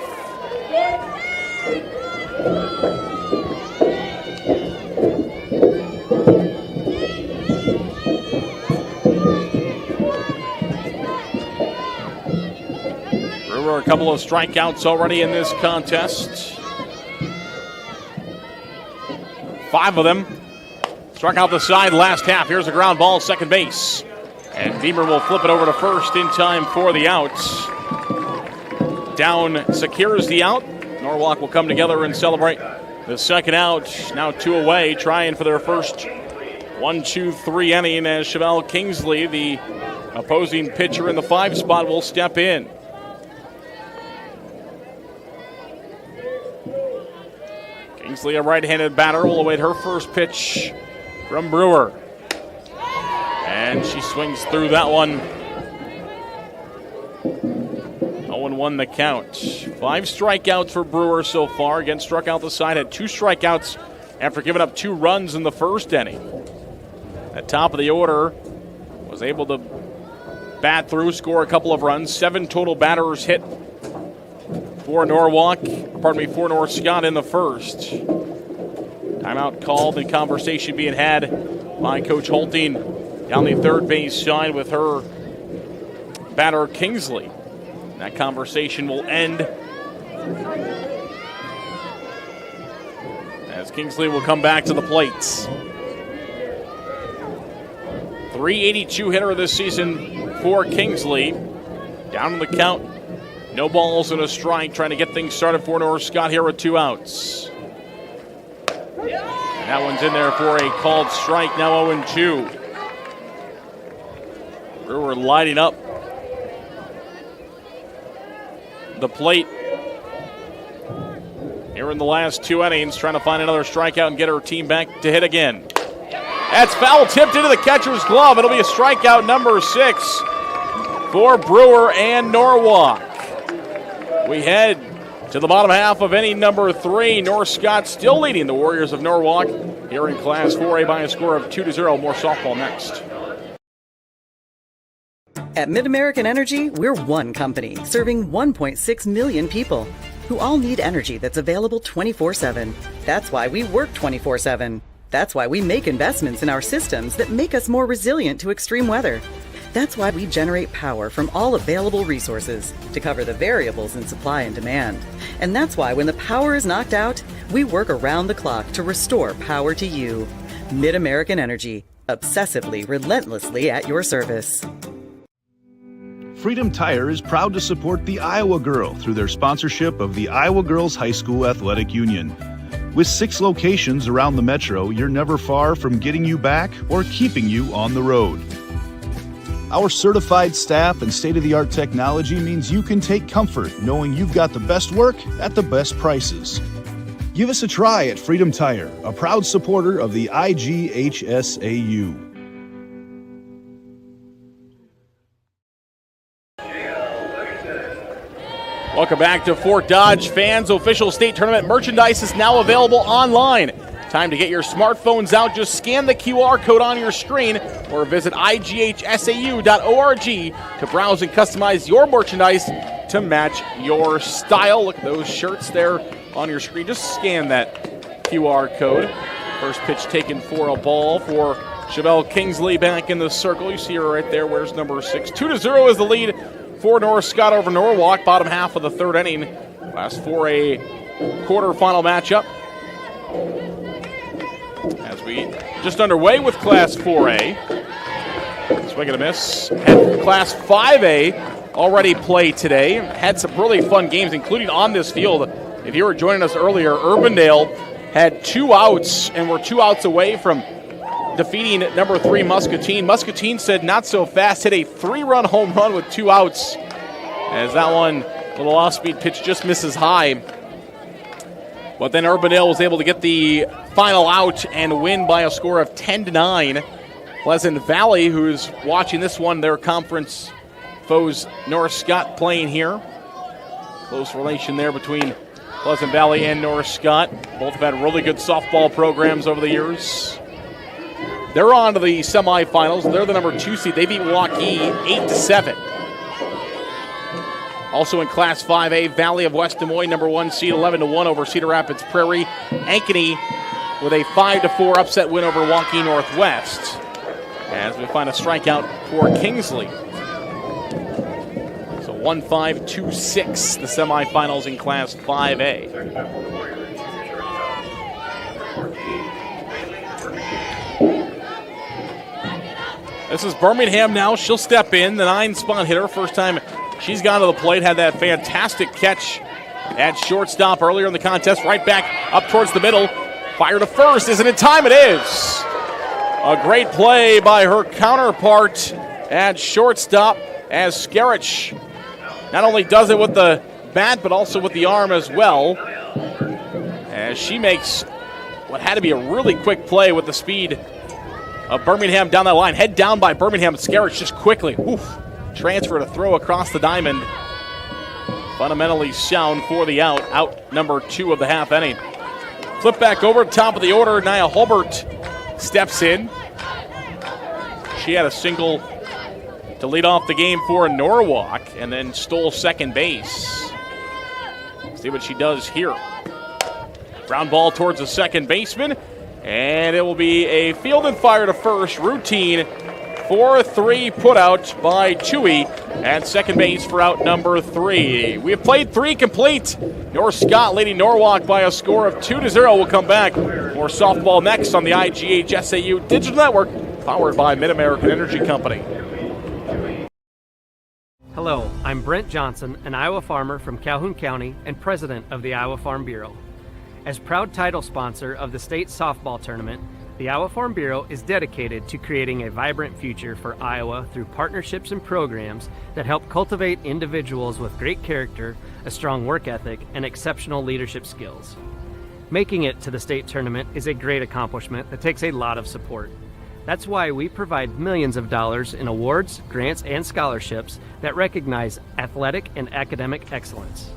Brewer, a couple of strikeouts already in this contest. 5 of them. Struck out the side last half. Here's a ground ball, second base. And Beamer will flip it over to first in time for the outs. Down secures the out. Norwalk will come together and celebrate the second out. Now 2 away, trying for their first 1-2-3 inning as Chevelle Kingsley, the opposing pitcher in the 5 spot, will step in. Kingsley, a right-handed batter, will await her first pitch from Brewer. And she swings through that one. 0-1 the count. 5 strikeouts for Brewer so far. Again, struck out the side, had 2 strikeouts after giving up 2 runs in the first inning. At top of the order, was able to bat through, score a couple of runs. 7 total batters hit for for North Scott in the first. Timeout called and conversation being had by Coach Holting down the third base side with her batter Kingsley. That conversation will end as Kingsley will come back to the plate. .382 hitter this season for Kingsley. Down on the count. No balls and a strike, trying to get things started for North Scott here with 2 outs. And That one's in there for a called strike, now 0-2. Brewer lighting up the plate here in the last 2 innings, trying to find another strikeout and get her team back to hit again. That's foul tipped into the catcher's glove. It'll be a strikeout number 6 for Brewer and Norwalk. We head to the bottom half of inning number 3. North Scott still leading the Warriors of Norwalk here in Class 4A by a score of 2-0. More softball next. At Mid-American Energy, we're one company serving 1.6 million people who all need energy that's available 24/7. That's why we work 24/7. That's why we make investments in our systems that make us more resilient to extreme weather. That's why we generate power from all available resources to cover the variables in supply and demand. And that's why when the power is knocked out, we work around the clock to restore power to you. Mid-American Energy, obsessively, relentlessly at your service. Freedom Tire is proud to support the Iowa Girl through their sponsorship of the Iowa Girls High School Athletic Union. With 6 locations around the metro, you're never far from getting you back or keeping you on the road. Our certified staff and state-of-the-art technology means you can take comfort knowing you've got the best work at the best prices. Give us a try at Freedom Tire, a proud supporter of the IGHSAU. Welcome back to Fort Dodge fans. Official state tournament merchandise is now available online. Time to get your smartphones out. Just scan the QR code on your screen or visit IGHSAU.org to browse and customize your merchandise to match your style. Look at those shirts there on your screen. Just scan that QR code. First pitch taken for a ball for Chevelle Kingsley back in the circle. You see her right there. Where's number 6? 2-0 is the lead for North Scott over Norwalk. Bottom half of the 3rd inning. Last for a quarterfinal matchup. As we just underway with Class 4A. Swing and a miss. Had Class 5A already played today. Had some really fun games, including on this field. If you were joining us earlier, Urbandale had 2 outs and were 2 outs away from defeating number 3 Muscatine. Muscatine said not so fast, hit a 3-run home run with 2 outs. As that one, little off-speed pitch just misses high. But then Urbandale was able to get the final out and win by a score of 10-9. Pleasant Valley, who's watching this one, their conference foes North Scott playing here. Close relation there between Pleasant Valley and North Scott. Both have had really good softball programs over the years. They're on to the semifinals. They're the number 2 seed. They beat Waukee 8-7. Also in Class 5A, Valley of West Des Moines, number 1 seed, 11-1 over Cedar Rapids Prairie. Ankeny with a 5-4 upset win over Waukee Northwest. As we find a strikeout for Kingsley. So 1-5-2-6, the semifinals in Class 5A. This is Birmingham now. She'll step in, the 9-spot hitter. First time she's gone to the plate, had that fantastic catch at shortstop earlier in the contest. Right back up towards the middle. Fire to first. Is it in time? It is. A great play by her counterpart at shortstop as Skerich not only does it with the bat, but also with the arm as well. As she makes what had to be a really quick play with the speed of Birmingham down that line. Head down by Birmingham. Skerich just quickly transfer to throw across the diamond. Fundamentally sound for the out. Out number 2 of the half inning. Flip back over to top of the order. Nia Hulbert steps in. She had a single to lead off the game for Norwalk and then stole second base. See what she does here. Ground ball towards the second baseman. And it will be a field and fire to first. Routine 4-3 put out by Chewy at second base for out number 3. We have played 3 complete. North Scott leading Norwalk by a score of 2-0. We'll come back. More softball next on the IGHSAU Digital Network, powered by Mid-American Energy Company. Hello, I'm Brent Johnson, an Iowa farmer from Calhoun County and president of the Iowa Farm Bureau. As proud title sponsor of the state softball tournament, the Iowa Farm Bureau is dedicated to creating a vibrant future for Iowa through partnerships and programs that help cultivate individuals with great character, a strong work ethic, and exceptional leadership skills. Making it to the state tournament is a great accomplishment that takes a lot of support. That's why we provide millions of dollars in awards, grants, and scholarships that recognize athletic and academic excellence.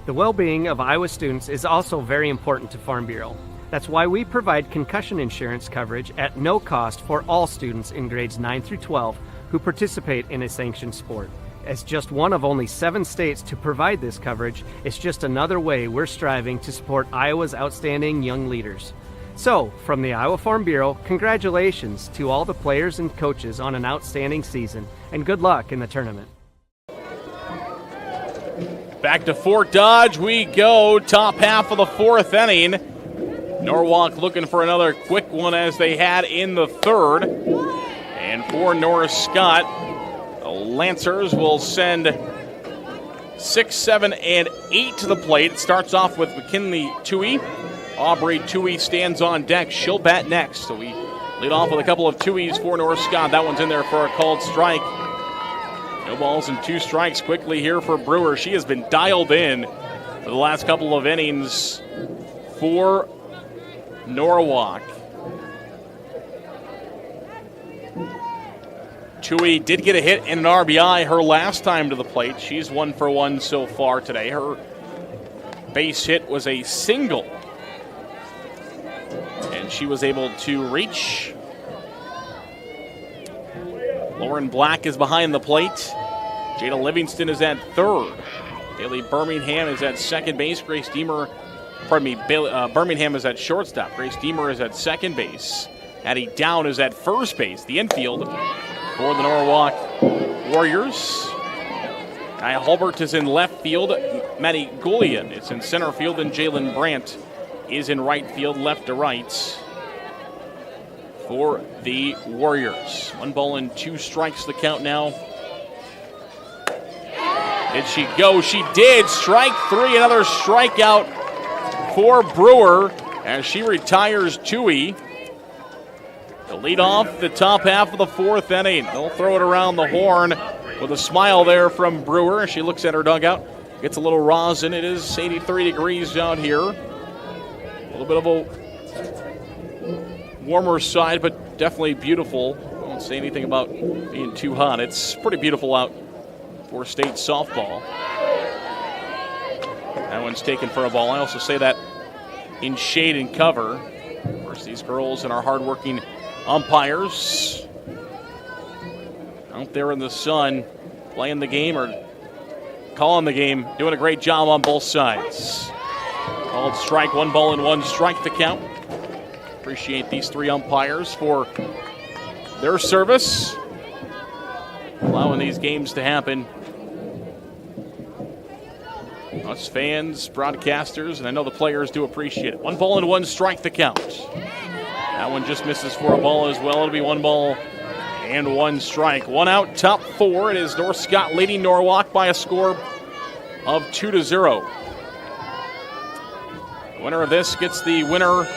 The well-being of Iowa students is also very important to Farm Bureau. That's why we provide concussion insurance coverage at no cost for all students in grades 9 through 12 who participate in a sanctioned sport. As just one of only 7 states to provide this coverage, it's just another way we're striving to support Iowa's outstanding young leaders. So, from the Iowa Farm Bureau, congratulations to all the players and coaches on an outstanding season, and good luck in the tournament. Back to Fort Dodge we go, top half of the 4th inning. Norwalk looking for another quick one as they had in the 3rd. And for Norris Scott, the Lancers will send 6, 7, and 8 to the plate. It starts off with McKinley Toohey. Aubrey Toohey stands on deck. She'll bat next. So we lead off with a couple of Tooheys for Norris Scott. That one's in there for a called strike. No balls and 2 strikes quickly here for Brewer. She has been dialed in for the last couple of innings for Norwalk. Toohey did get a hit and an RBI her last time to the plate. She's 1 for 1 so far today. Her base hit was a single. And she was able to reach. Lauren Black is behind the plate. Jada Livingston is at 3rd. Bailey Birmingham is at second base. Birmingham is at shortstop. Grace Deemer is at second base. Addie Down is at first base. The infield for the Norwalk Warriors. Kaya Hulbert is in left field. Maddie Goulian is in center field. And Jalen Brandt is in right field, left to right for the Warriors. 1 ball and 2 strikes the count now. Did she go? She did. Strike 3, another strikeout for Brewer as she retires Toohey to lead off the top half of the 4th inning. They'll throw it around the horn with a smile there from Brewer. She looks at her dugout, gets a little rosin. It is 83 degrees out here. A little bit of a warmer side, but definitely beautiful. I won't say anything about being too hot. It's pretty beautiful out for state softball. That one's taken for a ball. I also say that in shade and cover. Of course, these girls and our hardworking umpires out there in the sun playing the game or calling the game, doing a great job on both sides. Called strike, 1 ball and 1 strike to count. Appreciate these 3 umpires for their service, allowing these games to happen. Us fans, broadcasters, and I know the players do appreciate it. 1 ball and 1 strike to count. That one just misses for a ball as well. It'll be 1 ball and 1 strike. 1 out, top 4. It is North Scott leading Norwalk by a score of 2-0. The winner of this gets the winner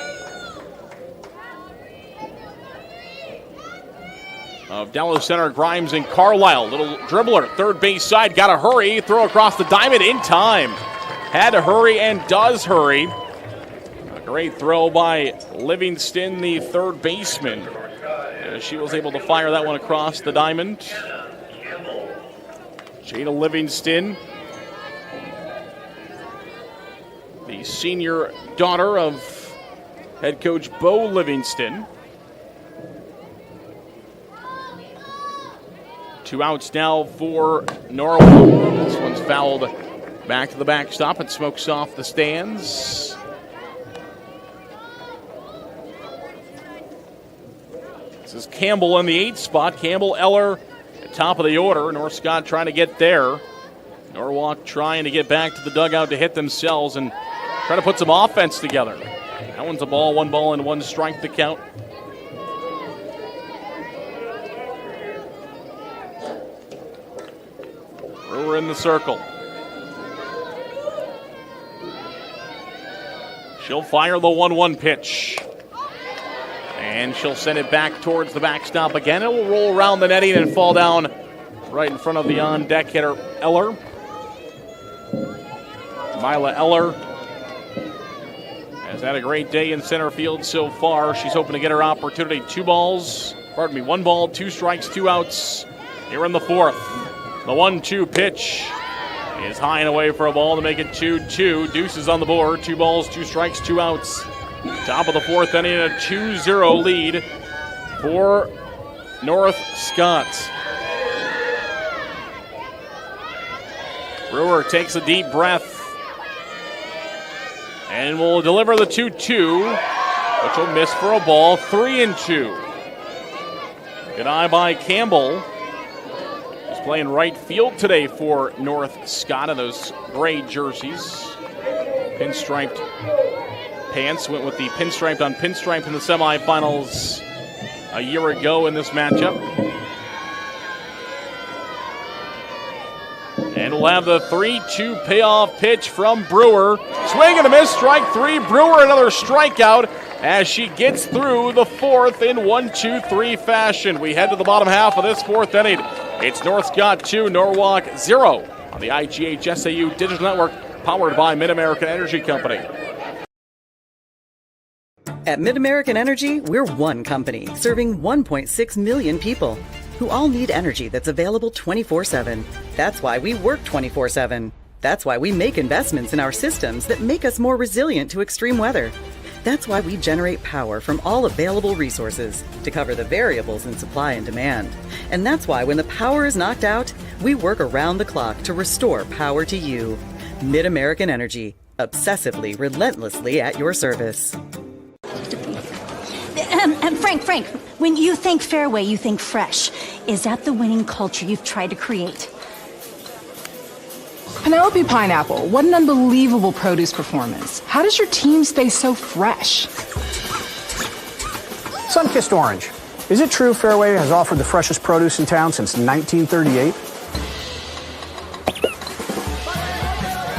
of Dallas Center, Grimes, and Carlisle. Little dribbler, third base side, got to hurry, throw across the diamond in time. Had to hurry and does hurry. A great throw by Livingston, the third baseman. She was able to fire that one across the diamond. Jada Livingston, the senior daughter of head coach Bo Livingston. 2 outs now for Norwalk. This one's fouled back to the backstop. It smokes off the stands. This is Campbell in the 8th spot. Campbell, Eller at top of the order. North Scott trying to get there. Norwalk trying to get back to the dugout to hit themselves and try to put some offense together. That one's a ball, 1 ball and 1 strike to count. Brewer in the circle. She'll fire the 1-1 pitch. And she'll send it back towards the backstop again. It will roll around the netting and fall down right in front of the on-deck hitter, Eller. Mila Eller has had a great day in center field so far. She's hoping to get her opportunity. 1 ball, 2 strikes, 2 outs here in the 4th. The 1-2 pitch is high and away for a ball to make it 2-2. Deuces on the board. 2 balls, 2 strikes, 2 outs. Top of the 4th inning, a 2-0 lead for North Scott. Brewer takes a deep breath and will deliver the 2-2, which will miss for a ball. 3-2. Good eye by Campbell. He's playing right field today for North Scott in those gray jerseys. Pinstriped pants. Went with the pinstriped on pinstripe in the semifinals a year ago in this matchup. And we'll have the 3-2 payoff pitch from Brewer. Swing and a miss, strike 3. Brewer another strikeout as she gets through the 4th in 1-2-3 fashion. We head to the bottom half of this 4th inning. It's North Scott 2, Norwalk 0 on the IGHSAU Digital Network, powered by Mid-American Energy Company. At Mid-American Energy, we're one company serving 1.6 million people who all need energy that's available 24/7. That's why we work 24/7. That's why we make investments in our systems that make us more resilient to extreme weather. That's why we generate power from all available resources to cover the variables in supply and demand. And that's why when the power is knocked out, we work around the clock to restore power to you. Mid-American Energy, obsessively, relentlessly at your service. Frank, when you think fairway, you think fresh. Is that the winning culture you've tried to create? Penelope Pineapple, what an unbelievable produce performance. How does your team stay so fresh? Sun-kissed orange. Is it true Fairway has offered the freshest produce in town since 1938?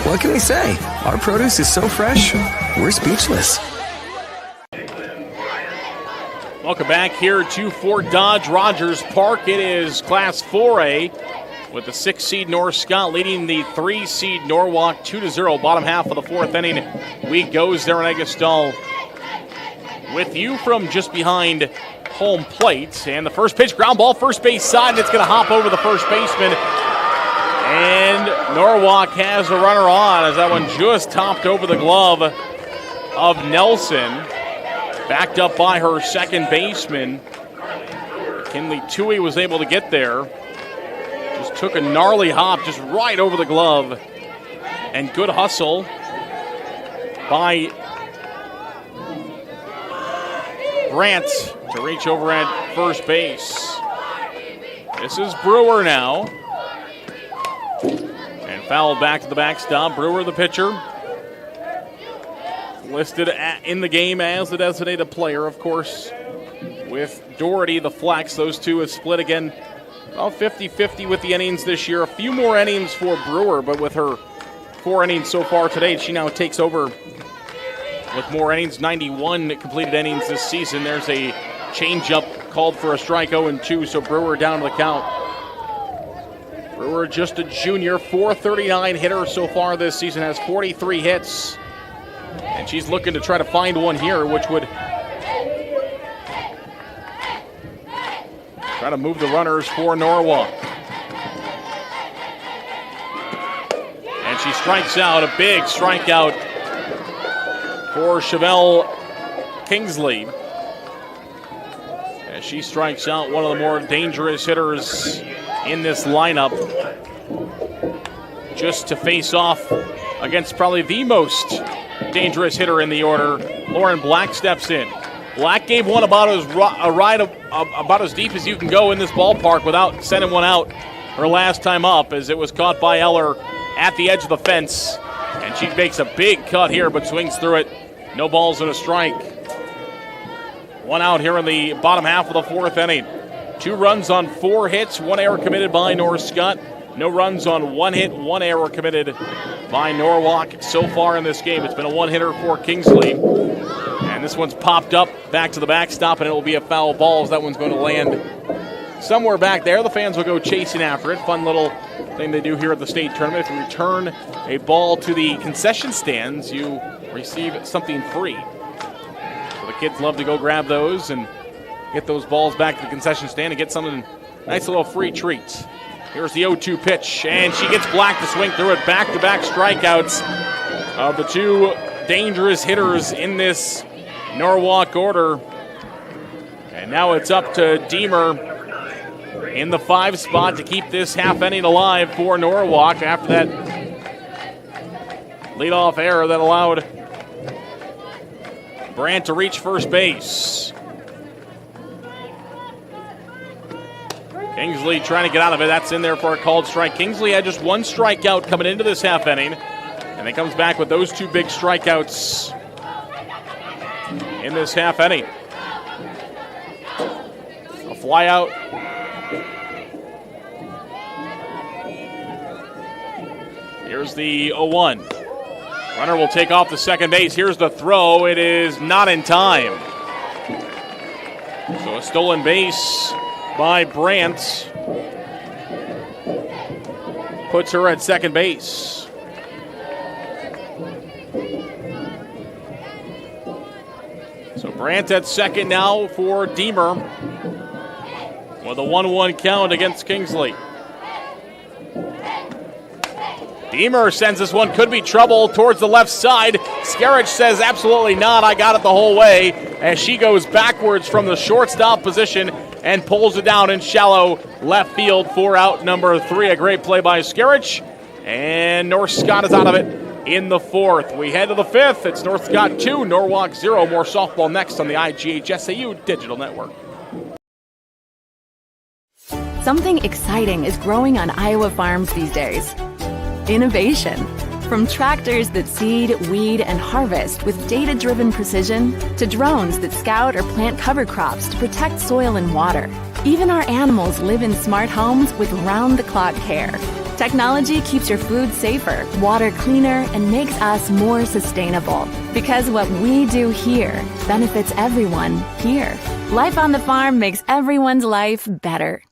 What can we say? Our produce is so fresh, we're speechless. Welcome back here to Fort Dodge Rogers Park. It is Class 4A with the 6 seed North Scott leading the 3 seed Norwalk 2-0. Bottom half of the 4th inning. We goes there in IGHSAU with you from just behind home plate. And the first pitch, ground ball, first base side, and it's going to hop over the first baseman. And Norwalk has a runner on as that one just topped over the glove of Nelson. Backed up by her second baseman. Kinley Tui was able to get there. Just took a gnarly hop just right over the glove. And good hustle by Grant to reach over at first base. This is Brewer now. And fouled back to the backstop. Brewer, the pitcher. Listed in the game as the designated player, of course, with Doherty, the flex. Those two have split again about 50-50 with the innings this year. A few more innings for Brewer, but with her 4 innings so far today, she now takes over with more innings, 91 completed innings this season. There's a changeup called for a strike, 0-2, so Brewer down to the count. Brewer, just a junior, .439 hitter so far this season, has 43 hits. And she's looking to try to find one here, which would try to move the runners for Norwalk. And she strikes out, a big strikeout for Chevelle Kingsley. As she strikes out one of the more dangerous hitters in this lineup, just to face off against probably the most dangerous hitter in the order. Lauren Black steps in. Black gave one about as deep as you can go in this ballpark without sending one out her last time up, as it was caught by Eller at the edge of the fence. And she makes a big cut here but swings through it. No balls and a strike. 1 out here in the bottom half of the 4th inning. 2 runs on 4 hits, 1 error committed by North Scott. No runs on one hit, one error committed by Norwalk so far in this game. It's been a one-hitter for Kingsley. And this one's popped up back to the backstop, and it will be a foul ball as that one's going to land somewhere back there. The fans will go chasing after it. Fun little thing they do here at the state tournament. If you return a ball to the concession stands, you receive something free. So the kids love to go grab those and get those balls back to the concession stand and get something, nice little free treats. Here's the 0-2 pitch, and she gets Black to swing through it. Back-to-back strikeouts of the two dangerous hitters in this Norwalk order. And now it's up to Deemer in the 5 spot to keep this half inning alive for Norwalk after that leadoff error that allowed Brandt to reach first base. Kingsley trying to get out of it. That's in there for a called strike. Kingsley had just one strikeout coming into this half inning, and he comes back with those 2 big strikeouts in this half inning. A fly out. Here's the 0-1. Runner will take off the second base. Here's the throw. It is not in time. So a stolen base by Brandt puts her at second base. So Brandt at second now for Deemer with a 1-1 count against Kingsley. Deemer sends this one, could be trouble towards the left side. Skerich says absolutely not, I got it the whole way, as she goes backwards from the shortstop position and pulls it down in shallow left field for out number 3. A great play by Skerich, and North Scott is out of it in the 4th. We head to the 5th. It's North Scott 2, Norwalk 0. More softball next on the IGHSAU Digital Network. Something exciting is growing on Iowa farms these days. Innovation. From tractors that seed, weed, and harvest with data-driven precision to drones that scout or plant cover crops to protect soil and water. Even our animals live in smart homes with round-the-clock care. Technology keeps your food safer, water cleaner, and makes us more sustainable. Because what we do here benefits everyone here. Life on the farm makes everyone's life better.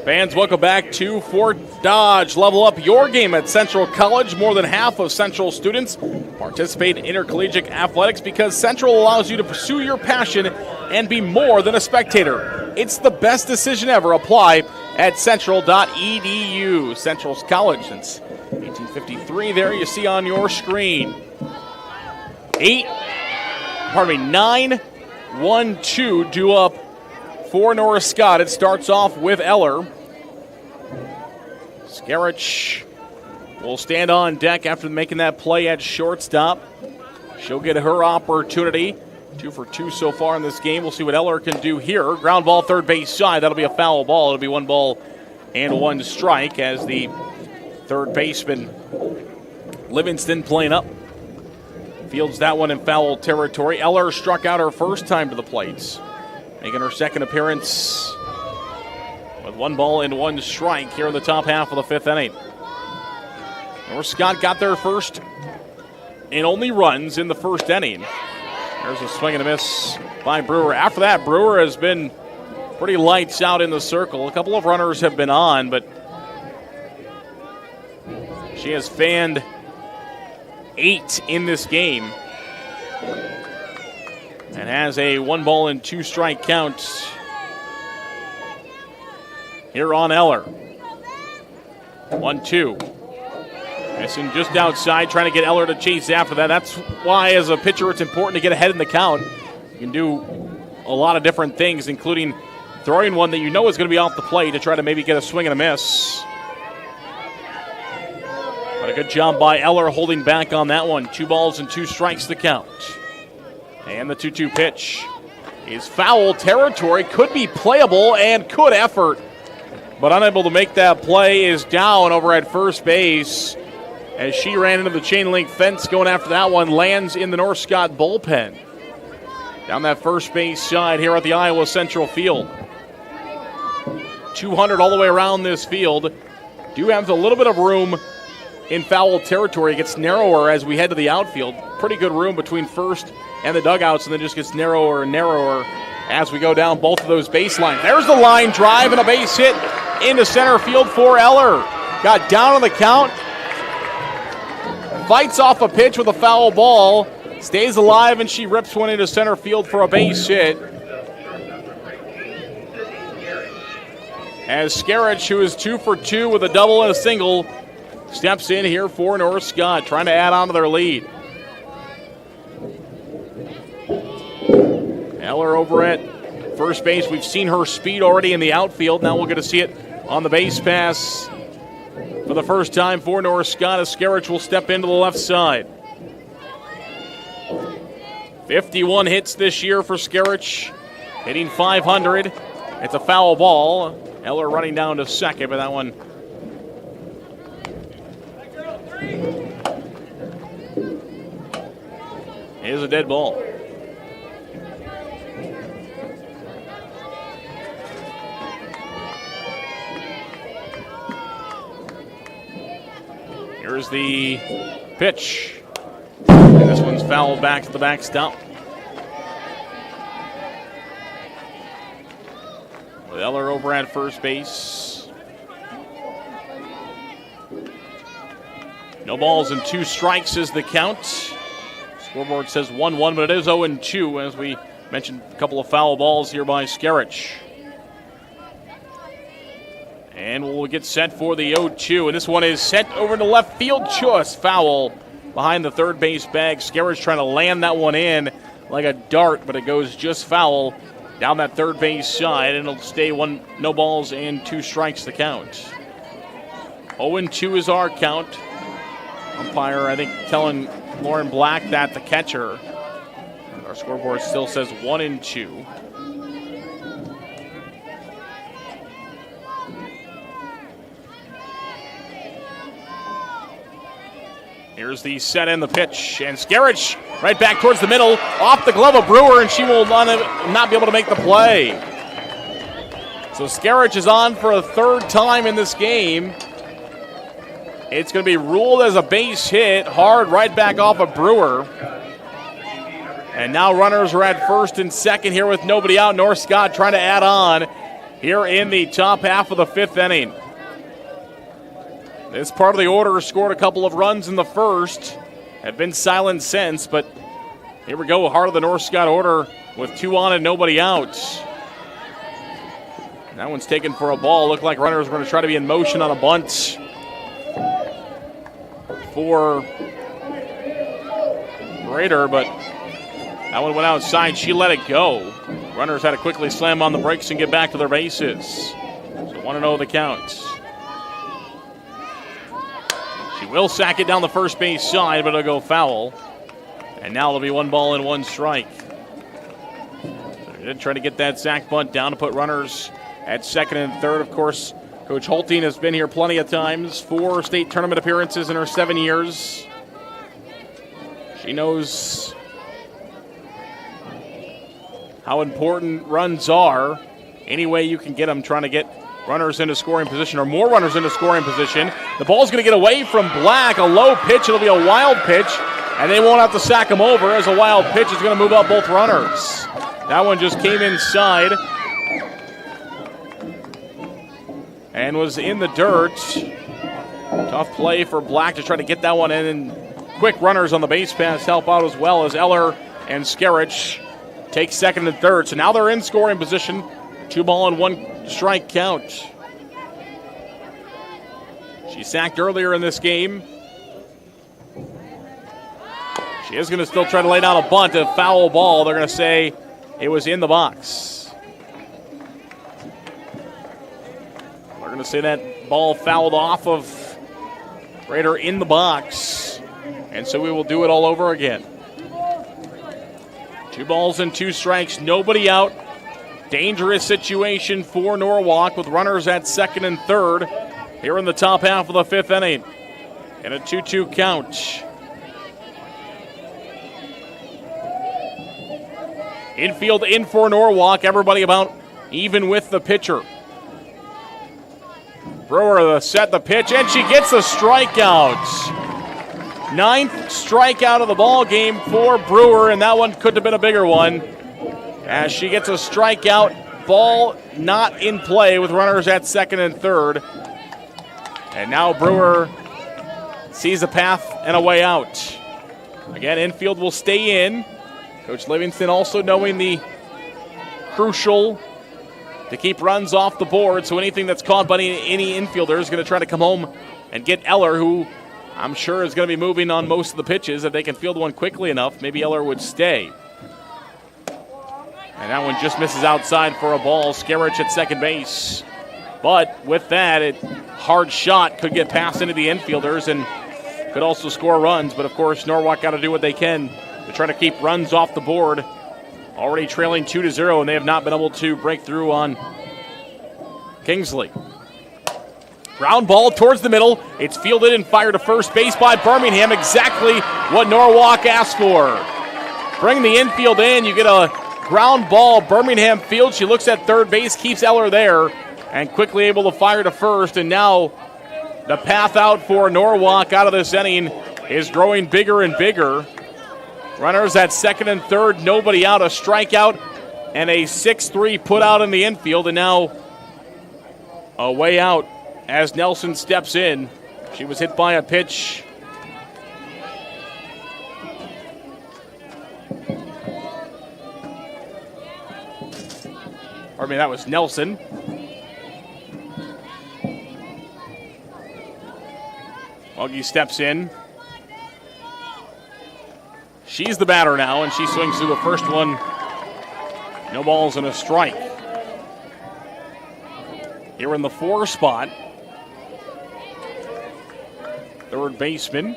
Fans, welcome back to Fort Dodge. Level up your game at Central College. More than half of Central students participate in intercollegiate athletics because Central allows you to pursue your passion and be more than a spectator. It's the best decision ever. Apply at central.edu. Central's college since 1853. There you see on your screen. 9-1-2 due up for North Scott. It starts off with Eller. Skerich will stand on deck after making that play at shortstop. She'll get her opportunity. 2 for 2 so far in this game. We'll see what Eller can do here. Ground ball third base side. That'll be a foul ball. It'll be 1 ball and 1 strike as the third baseman Livingston playing up fields that one in foul territory. Eller struck out her first time to the plates, making her second appearance with 1 ball and 1 strike here in the top half of the 5th inning. North Scott got their first and only runs in the first inning. There's a swing and a miss by Brewer. After that, Brewer has been pretty lights out in the circle. A couple of runners have been on, but she has fanned 8 in this game and has a 1 ball and 2 strike count here on Eller. 1-2. Missing just outside, trying to get Eller to chase after that. That's why, as a pitcher, it's important to get ahead in the count. You can do a lot of different things, including throwing one that you know is going to be off the plate to try to maybe get a swing and a miss. But a good job by Eller holding back on that one. 2 balls and 2 strikes to count. And the 2-2 pitch is foul territory. Could be playable and could effort but unable to make that play, is down over at first base as she ran into the chain link fence going after that one, lands in the North Scott bullpen. Down that first base side here at the Iowa Central Field. 200 all the way around this field. Do have a little bit of room in foul territory. It gets narrower as we head to the outfield. Pretty good room between first and the dugouts, and then just gets narrower and narrower as we go down both of those baselines. There's the line drive and a base hit into center field for Eller. Got down on the count. Fights off a pitch with a foul ball. Stays alive, and she rips one into center field for a base hit. As Skarich, who is 2 for 2 with a double and a single, steps in here for North Scott, trying to add on to their lead. Eller over at first base. We've seen her speed already in the outfield. Now we're going to see it on the base pass for the first time for North Scott, as Skarich will step into the left side. 51 hits this year for Skarich, hitting .500. It's a foul ball. Eller running down to second, but that one is a dead ball. Here's the pitch. And this one's fouled back to the backstop. With Eller over at first base. No balls and 2 strikes is the count. Scoreboard says 1-1, but it is 0-2 as we mentioned a couple of foul balls here by Skarich. And we'll get set for the 0-2, and this one is sent over to left field. Just foul behind the third base bag. Skarich trying to land that one in like a dart, but it goes just foul down that third base side, and it'll stay no balls and 2 strikes the count. 0-2 is our count. Umpire, I think, telling Lauren Black that, the catcher. Our scoreboard still says 1-2. Here's the set and the pitch, and Skarich right back towards the middle, off the glove of Brewer, and she will not be able to make the play. So Skarich is on for a third time in this game. It's going to be ruled as a base hit, hard right back off of Brewer. And now runners are at first and second here with nobody out. North Scott trying to add on here in the top half of the 5th inning. This part of the order scored a couple of runs in the first, have been silent since, but here we go, heart of the North Scott order with 2 on and nobody out. That one's taken for a ball. Looked like runners were going to try to be in motion on a bunt for Rader, but that one went outside. She let it go. Runners had to quickly slam on the brakes and get back to their bases. So 1-0 the count. She will sack it down the first base side, but it'll go foul. And now it'll be 1 ball and 1 strike. So they did try to get that sack bunt down to put runners at second and third. Of course, Coach Holting has been here plenty of times. 4 state tournament appearances in her 7 years. She knows how important runs are. Any way you can get them, trying to get runners into scoring position, or more runners into scoring position. The ball's going to get away from Black. A low pitch. It'll be a wild pitch, and they won't have to sack him over, as a wild pitch is going to move up both runners. That one just came inside and was in the dirt. Tough play for Black to try to get that one in, and quick runners on the base pass help out, as well as Eller and Skarich take second and third. So now they're in scoring position. 2 ball and 1 strike count. She sacked earlier in this game. She is going to still try to lay down a bunt, a foul ball. They're going to say it was in the box. They're going to say that ball fouled off of Rader in the box. And so we will do it all over again. 2 balls and 2 strikes, nobody out. Dangerous situation for Norwalk with runners at second and third here in the top half of the fifth inning. And a 2-2 count. Infield in for Norwalk. Everybody about even with the pitcher. Brewer set the pitch, and she gets a strikeout. 9th strikeout of the ball game for Brewer, and that one could have been a bigger one. As she gets a strikeout, ball not in play with runners at second and third. And now Brewer sees a path and a way out. Again, infield will stay in. Coach Livingston also knowing the crucial to keep runs off the board, so anything that's caught by any infielder is going to try to come home and get Eller, who I'm sure is going to be moving on most of the pitches. If they can field one quickly enough, maybe Eller would stay. And that one just misses outside for a ball. Skerich at second base. But with that, a hard shot could get past into the infielders and could also score runs. But of course, Norwalk got to do what they can to try to keep runs off the board. Already trailing 2-0, and they have not been able to break through on Kingsley. Ground ball towards the middle. It's fielded and fired to first base by Birmingham. Exactly what Norwalk asked for. Bring the infield in. You get a ground ball. Birmingham fields. She looks at third base, keeps Eller there, and quickly able to fire to first. And now the path out for Norwalk out of this inning is growing bigger and bigger. Runners at second and third, nobody out, a strikeout, and a 6-3 put out in the infield, and now a way out as Nelson steps in. She was hit by a pitch. Pardon me, that was Nelson. Muggy steps in. She's the batter now, and she swings through the first one. No balls and a strike. Here in the 4 spot, third baseman.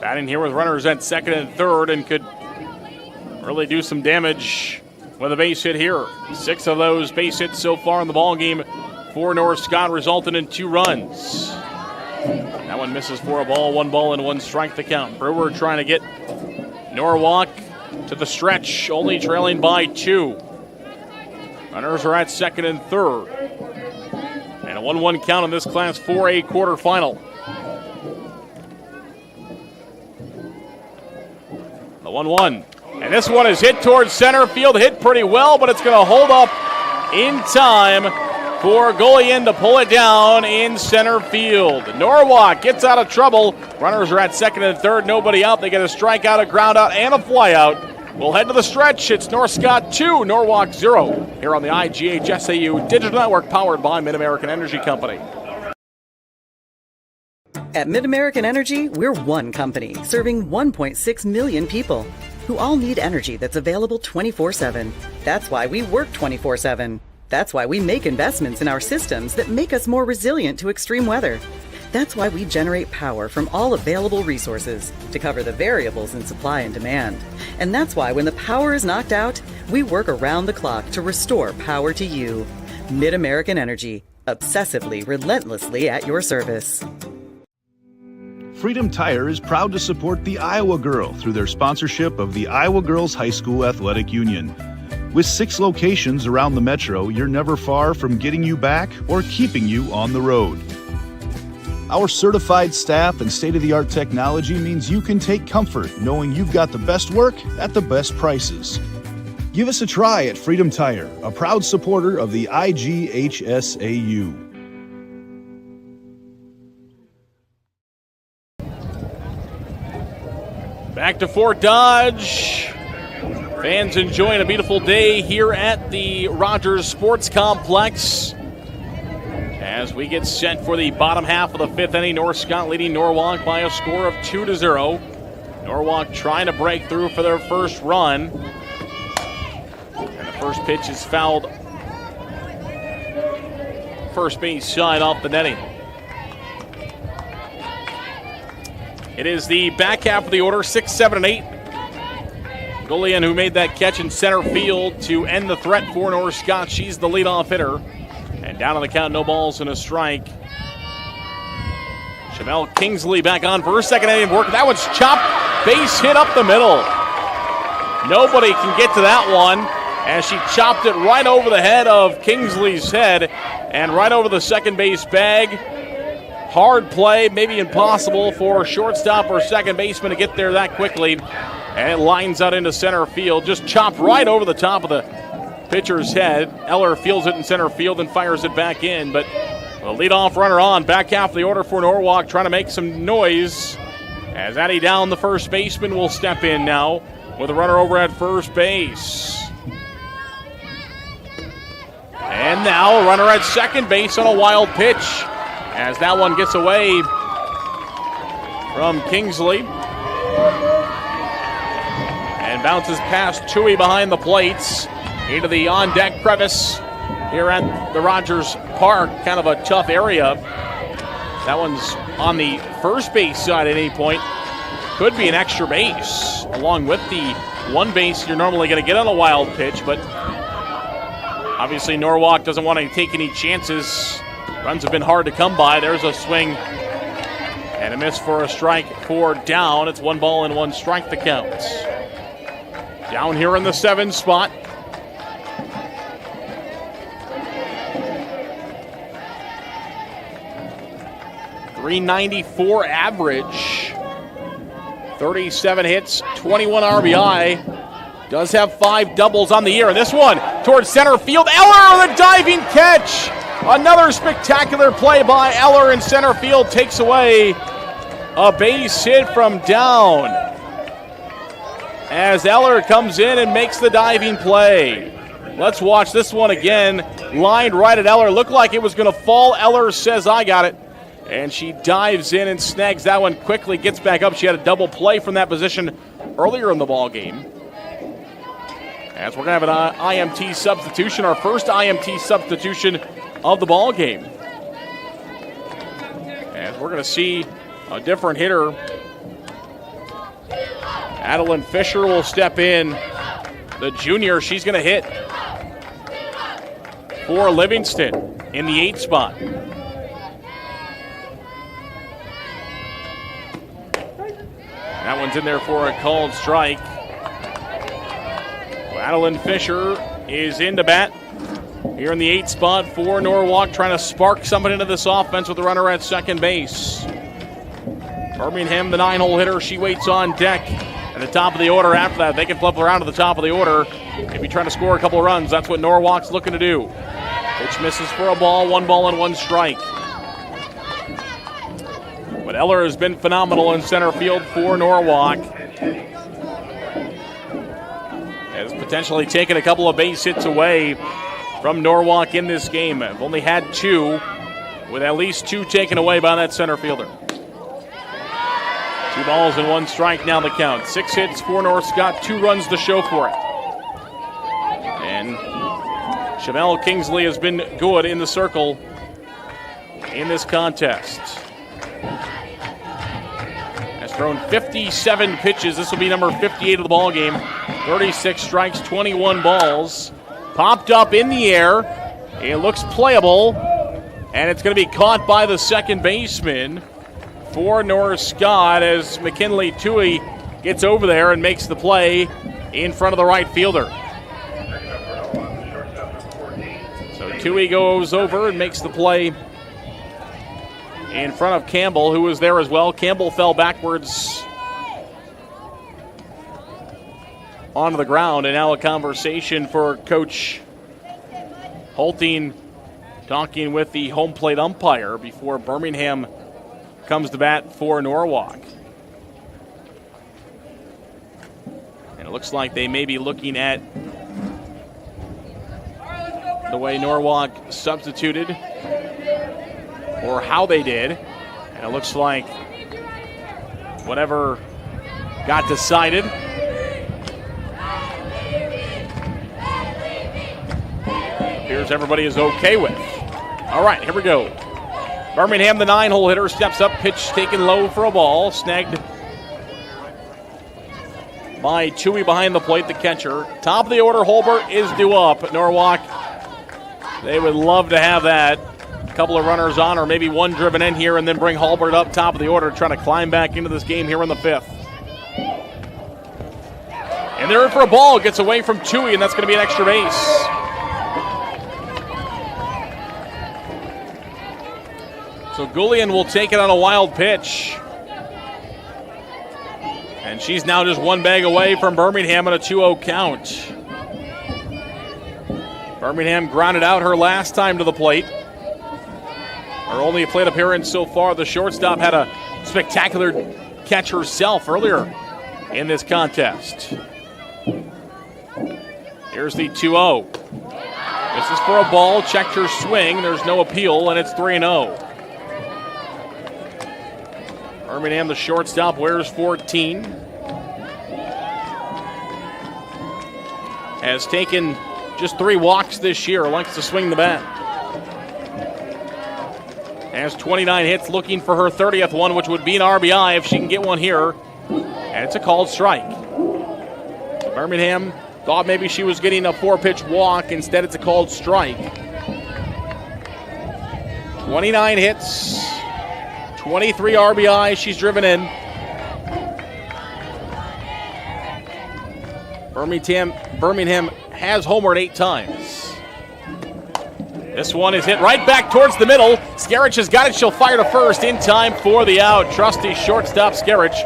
Batting here with runners at second and third, and could really do some damage with a base hit here. 6 of those base hits so far in the ball game for North Scott, resulted in 2 runs. That one misses for a ball, 1 ball and 1 strike to count. Brewer trying to get Norwalk to the stretch, only trailing by 2. Runners are at second and third. And a 1-1 count in this Class 4A quarterfinal. The 1-1. And this one is hit towards center field, hit pretty well, but it's going to hold up in time for Gullion to pull it down in center field. Norwalk gets out of trouble. Runners are at second and third, nobody out. They get a strikeout, a ground out, and a flyout. We'll head to the stretch. It's North Scott 2, Norwalk 0, here on the IGHSAU Digital Network, powered by Mid-American Energy Company. At Mid-American Energy, we're one company serving 1.6 million people who all need energy that's available 24/7. That's why we work 24/7. That's why we make investments in our systems that make us more resilient to extreme weather. That's why we generate power from all available resources to cover the variables in supply and demand. And that's why when the power is knocked out, we work around the clock to restore power to you. Mid-American Energy, obsessively, relentlessly at your service. Freedom Tire is proud to support the Iowa Girl through their sponsorship of the Iowa Girls High School Athletic Union. With 6 locations around the metro, you're never far from getting you back or keeping you on the road. Our certified staff and state-of-the-art technology means you can take comfort knowing you've got the best work at the best prices. Give us a try at Freedom Tire, a proud supporter of the IGHSAU. Back to Fort Dodge. Fans enjoying a beautiful day here at the Rogers Sports Complex as we get set for the bottom half of the 5th inning. North Scott leading Norwalk by a score of 2-0. Norwalk trying to break through for their first run. And the first pitch is fouled first base side off the netting. It is the back half of the order, 6, 7, and 8. Gullion, who made that catch in center field to end the threat for North Scott. She's the leadoff hitter. And down on the count, no balls and a strike. Chevelle Kingsley back on for her second inning of work. That one's chopped, base hit up the middle. Nobody can get to that one, as she chopped it right over the head of Kingsley's head and right over the second base bag. Hard play, maybe impossible for shortstop or second baseman to get there that quickly. And it lines out into center field, just chopped right over the top of the pitcher's head. Eller fields it in center field and fires it back in, but the leadoff runner on, back half of the order for Norwalk, trying to make some noise. As Addie Down, the first baseman, will step in now with a runner over at first base. And now a runner at second base on a wild pitch, as that one gets away from Kingsley and bounces past Tui behind the plates into the on-deck crevice here at the Rogers Park. Kind of a tough area. That one's on the first base side at any point. Could be an extra base along with the one base you're normally going to get on a wild pitch, but obviously Norwalk doesn't want to take any chances. Runs have been hard to come by. There's a swing and a miss for a strike for Down. It's 1 ball and 1 strike the count. Down here in the 7 spot. .394 average, 37 hits, 21 RBI. Does have 5 doubles on the year. This one towards center field. Eller, the diving catch. Another spectacular play by Eller in center field. Takes away a base hit from Down, as Eller comes in and makes the diving play. Let's watch this one again. Lined right at Eller. Looked like it was going to fall. Eller says, I got it. And she dives in and snags that one quickly, gets back up. She had a double play from that position earlier in the ball game. As we're going to have an IMT substitution, our first IMT substitution of the ball game. As we're going to see a different hitter. Adeline Fisher will step in. The junior, she's going to hit for Livingston in the 8 spot. That one's in there for a called strike. Adeline Fisher is in to bat here in the 8 spot for Norwalk, trying to spark something into this offense with a runner at second base. Birmingham, the 9-hole hitter, she waits on deck at the top of the order. After that, they can flip around to the top of the order. Maybe trying to score a couple of runs. That's what Norwalk's looking to do. Pitch misses for a ball, 1 ball and 1 strike. But Eller has been phenomenal in center field for Norwalk. Has potentially taken a couple of base hits away from Norwalk in this game. I've only had 2, with at least 2 taken away by that center fielder. 2 balls and 1 strike now the count. 6 hits for North Scott, 2 runs to show for it. And Chevelle Kingsley has been good in the circle in this contest. Has thrown 57 pitches. This will be number 58 of the ball game. 36 strikes, 21 balls. Popped up in the air. It looks playable. And it's going to be caught by the second baseman for North Scott as McKinley Tui gets over there and makes the play in front of the right fielder. So Tui goes over and makes the play in front of Campbell, who was there as well. Campbell fell backwards onto the ground, and now a conversation for Coach Holting talking with the home plate umpire before Birmingham comes to bat for Norwalk. And it looks like they may be looking at the way Norwalk substituted or how they did. And it looks like whatever got decided appears everybody is okay with. All right, here we go. Birmingham, the 9-hole hitter, steps up, pitch taken low for a ball, snagged by Tui behind the plate, the catcher. Top of the order, Holbert is due up. Norwalk, they would love to have that. A couple of runners on, or maybe one driven in here, and then bring Holbert up top of the order, trying to climb back into this game here in the 5th. And they're in for a ball. Gets away from Tui, and that's going to be an extra base. So Gullion will take it on a wild pitch. And she's now just one bag away from Birmingham on a 2-0 count. Birmingham grounded out her last time to the plate. Her only plate appearance so far. The shortstop had a spectacular catch herself earlier in this contest. Here's the 2-0. This is for a ball. Checked her swing. There's no appeal, and it's 3-0. Birmingham, the shortstop, wears 14. Has taken just 3 walks this year. Likes to swing the bat. Has 29 hits, looking for her 30th one, which would be an RBI if she can get one here. And it's a called strike. So Birmingham thought maybe she was getting a 4-pitch walk. Instead, it's a called strike. 29 hits. 23 RBI she's driven in. Birmingham has homered 8 times. This one is hit right back towards the middle. Skerich has got it. She'll fire to first in time for the out. Trusty shortstop Skerich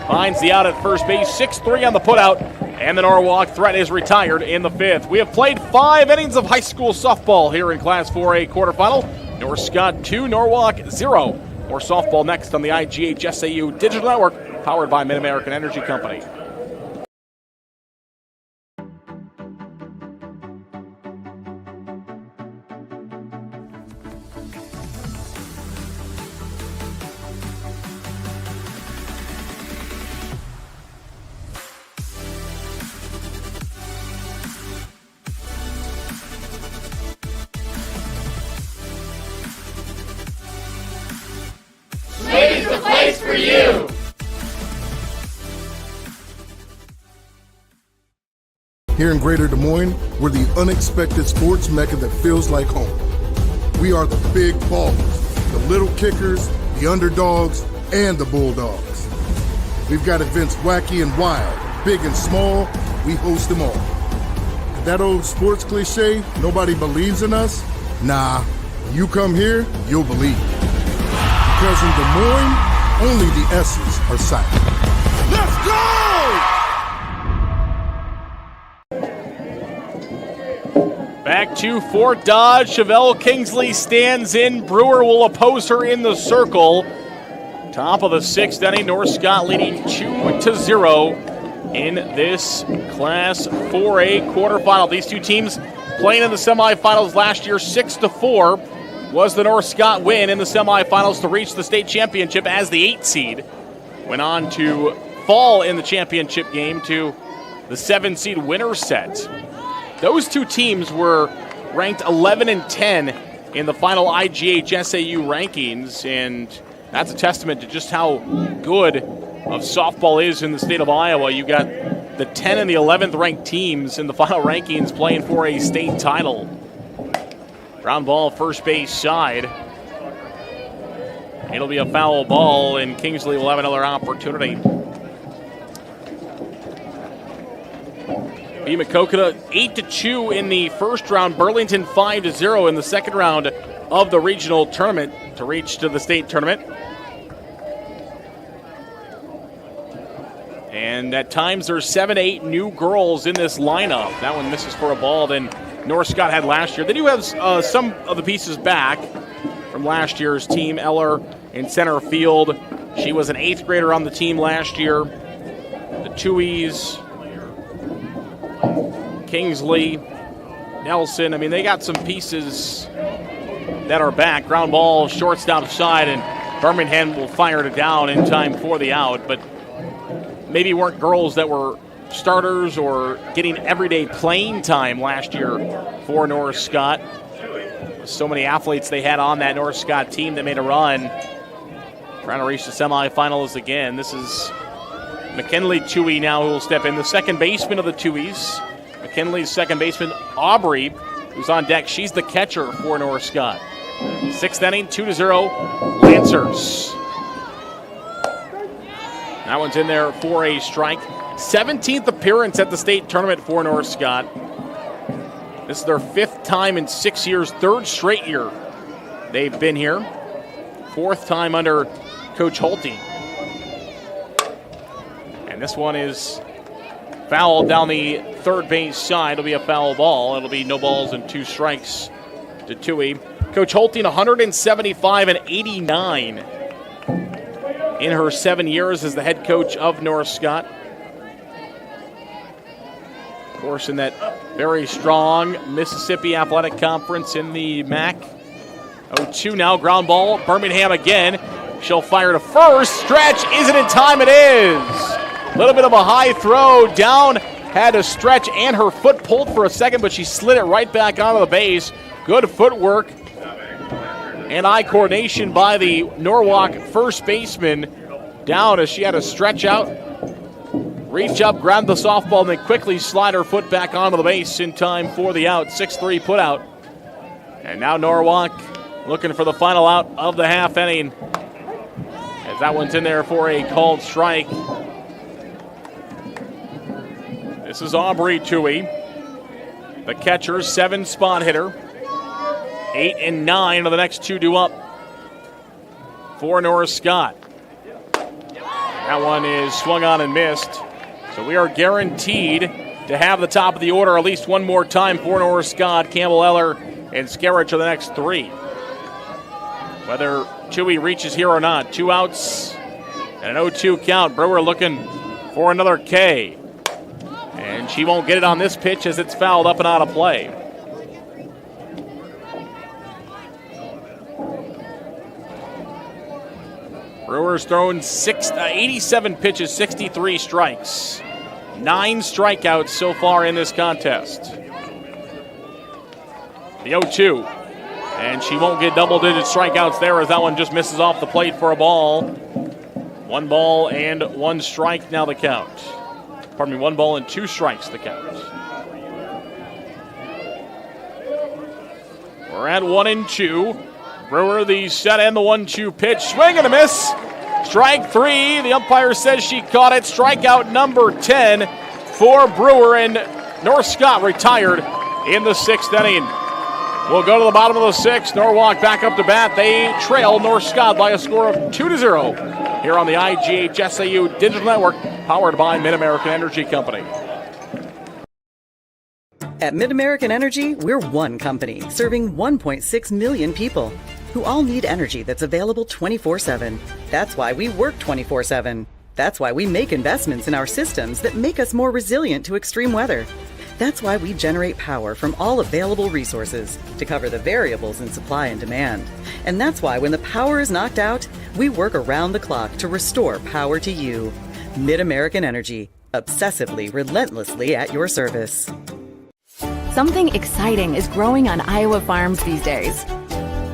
finds the out at first base. 6-3 on the putout. And the Norwalk threat is retired in the 5th. We have played 5 innings of high school softball here in Class 4A quarterfinal. North Scott 2, Norwalk 0. More softball next on the IGHSAU Digital Network, powered by Mid-American Energy Company. Slade's the place for you! Here in Greater Des Moines, we're the unexpected sports mecca that feels like home. We are the big ballers, the little kickers, the underdogs, and the bulldogs. We've got events wacky and wild, big and small, we host them all. That old sports cliche, nobody believes in us? Nah, you come here, you'll believe. Because in Des Moines, only the S's are silent. Let's go! Back to Fort Dodge. Chevelle Kingsley stands in. Brewer will oppose her in the circle. Top of the 6th inning, North Scott leading 2-0 in this Class 4A quarterfinal. These two teams playing in the semifinals last year, 6-4. Was the North Scott win in the semifinals to reach the state championship as the 8 seed. Went on to fall in the championship game to the 7 seed winner set. Those two teams were ranked 11 and 10 in the final IGHSAU rankings, and that's a testament to just how good of softball is in the state of Iowa. You got the 10 and the 11th ranked teams in the final rankings playing for a state title. Ground ball first base side. It'll be a foul ball, and Kingsley will have another opportunity. B. Makokata 8-2 in the first round. Burlington 5-0 in the second round of the regional tournament to reach to the state tournament. And at times there's 7-8 new girls in this lineup. That one misses for a ball than North Scott had last year. They do have some of the pieces back from last year's team. Eller in center field. She was an 8th grader on the team last year. The Tuies, Kingsley, Nelson. I mean, they got some pieces that are back. Ground ball, shortstop side, and Birmingham will fire it down in time for the out. But maybe weren't girls that were starters or getting everyday playing time last year for North Scott. So many athletes they had on that North Scott team that made a run. Trying to reach the semifinals again. This is McKinley Toohey now who will step in, the second baseman of the Tooheys. McKinley's second baseman, Aubrey, who's on deck. She's the catcher for North Scott. 6th inning, 2-0, Lancers. That one's in there for a strike. 17th appearance at the state tournament for North Scott. This is their 5th time in 6 years, 3rd straight year they've been here. 4th time under Coach Holte. And this one is fouled down the third base side. It'll be a foul ball. It'll be no balls and 2 strikes to Toohey. Coach Holte, 175 and 89 in her 7 years as the head coach of North Scott. Of course, in that very strong Mississippi Athletic Conference in the MAC. 0-2 now, ground ball. Birmingham again. She'll fire to first. Stretch, is it in time? It is. A little bit of a high throw down. Had to stretch and her foot pulled for a second, but she slid it right back onto the base. Good footwork and eye coordination by the Norwalk first baseman down as she had to stretch out, reach up, grab the softball, and then quickly slide her foot back onto the base in time for the out. 6-3 put out. And now Norwalk looking for the final out of the half inning, as that one's in there for a called strike. This is Aubrey Toohey, the catcher, 7-spot hitter. 8 and 9 of the next 2 due up for North Scott. That one is swung on and missed. So we are guaranteed to have the top of the order at least one more time for North Scott. Campbell, Eller, and Skerrich are the next 3. Whether Toohey reaches here or not. 2 outs and an 0-2 count. Brewer looking for another K. And she won't get it on this pitch as it's fouled up and out of play. Brewers thrown 87 pitches, 63 strikes. 9 strikeouts so far in this contest. The 0-2. And she won't get double-digit strikeouts there as that one just misses off the plate for a ball. 1 ball and 1 strike now the count. Pardon me, 1 ball and 2 strikes the count. We're at 1-2. Brewer, the set and the 1-2 pitch. Swing and a miss. Strike 3. The umpire says she caught it. Strikeout number 10 for Brewer, and North Scott retired in the 6th inning. We'll go to the bottom of the 6th. Norwalk back up to bat. They trail North Scott by a score of 2-0 here on the IGHSAU Digital Network, powered by Mid-American Energy Company. At Mid-American Energy, we're one company serving 1.6 million people who all need energy that's available 24/7. That's why we work 24/7. That's why we make investments in our systems that make us more resilient to extreme weather. That's why we generate power from all available resources to cover the variables in supply and demand. And that's why when the power is knocked out, we work around the clock to restore power to you. Mid-American Energy, obsessively, relentlessly at your service. Something exciting is growing on Iowa farms these days.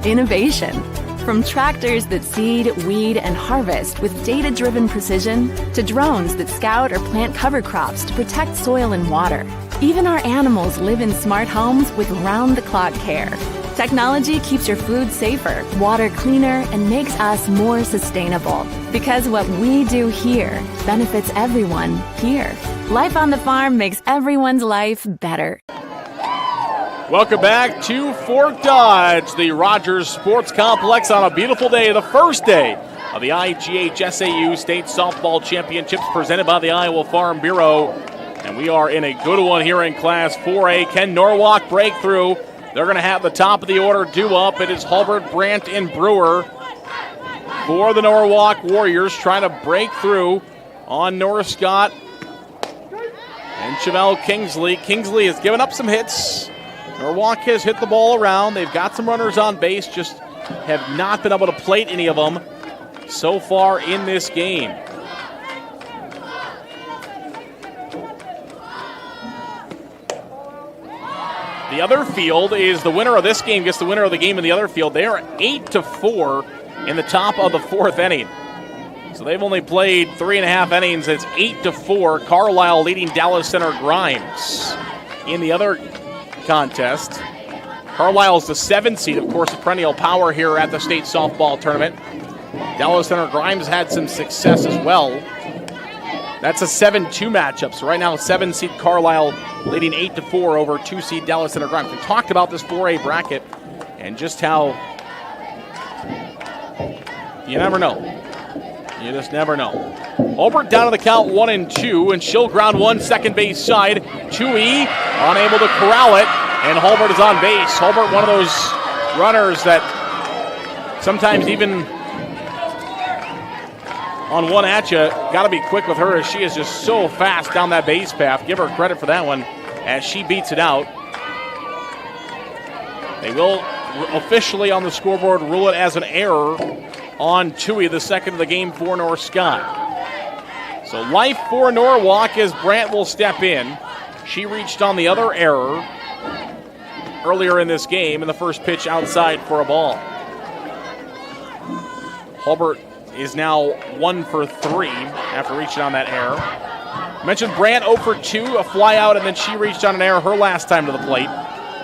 Innovation. From tractors that seed, weed, and harvest with data-driven precision to drones that scout or plant cover crops to protect soil and water. Even our animals live in smart homes with round-the-clock care. Technology keeps your food safer, water cleaner, and makes us more sustainable. Because what we do here benefits everyone here. Life on the farm makes everyone's life better. Welcome back to Fort Dodge, the Rogers Sports Complex on a beautiful day, the first day of the IGHSAU State Softball Championships presented by the Iowa Farm Bureau. And we are in a good one here in Class 4A. Can Norwalk break through? They're going to have the top of the order due up. It is Hulbert, Brandt, and Brewer for the Norwalk Warriors trying to break through on North Scott and Chevelle Kingsley. Kingsley has given up some hits. Norwalk has hit the ball around. They've got some runners on base, just have not been able to plate any of them so far in this game. The other field is the winner of this game gets the winner of the game in the other field. They are 8-4 in the top of the 4th inning. So So they've only played 3.5 innings. It's 8-4. Carlisle leading Dallas Center Grimes. In the other contest, Carlisle's the 7th seed, of course, a perennial power here at the state softball tournament. Dallas Center Grimes had some success as well. That's a 7-2 matchup. So right now, 7-seed Carlisle leading 8-4 over 2-seed Dallas Center Grimes. We talked about this 4A bracket and just how you never know. You just never know. Holbert down to the count 1-2, and she'll ground one second base side. Tui unable to corral it, and Holbert is on base. Holbert, one of those runners that sometimes even on one at you, got to be quick with her as she is just so fast down that base path. Give her credit for that one as she beats it out. They will officially on the scoreboard rule it as an error on Tui, the second of the game for North Scott. So life for Norwalk as Brandt will step in. She reached on the other error earlier in this game, and the first pitch outside for a ball. Hulbert is now 1 for 3 after reaching on that error. I mentioned Brandt 0 for 2, a fly out, and then she reached on an error her last time to the plate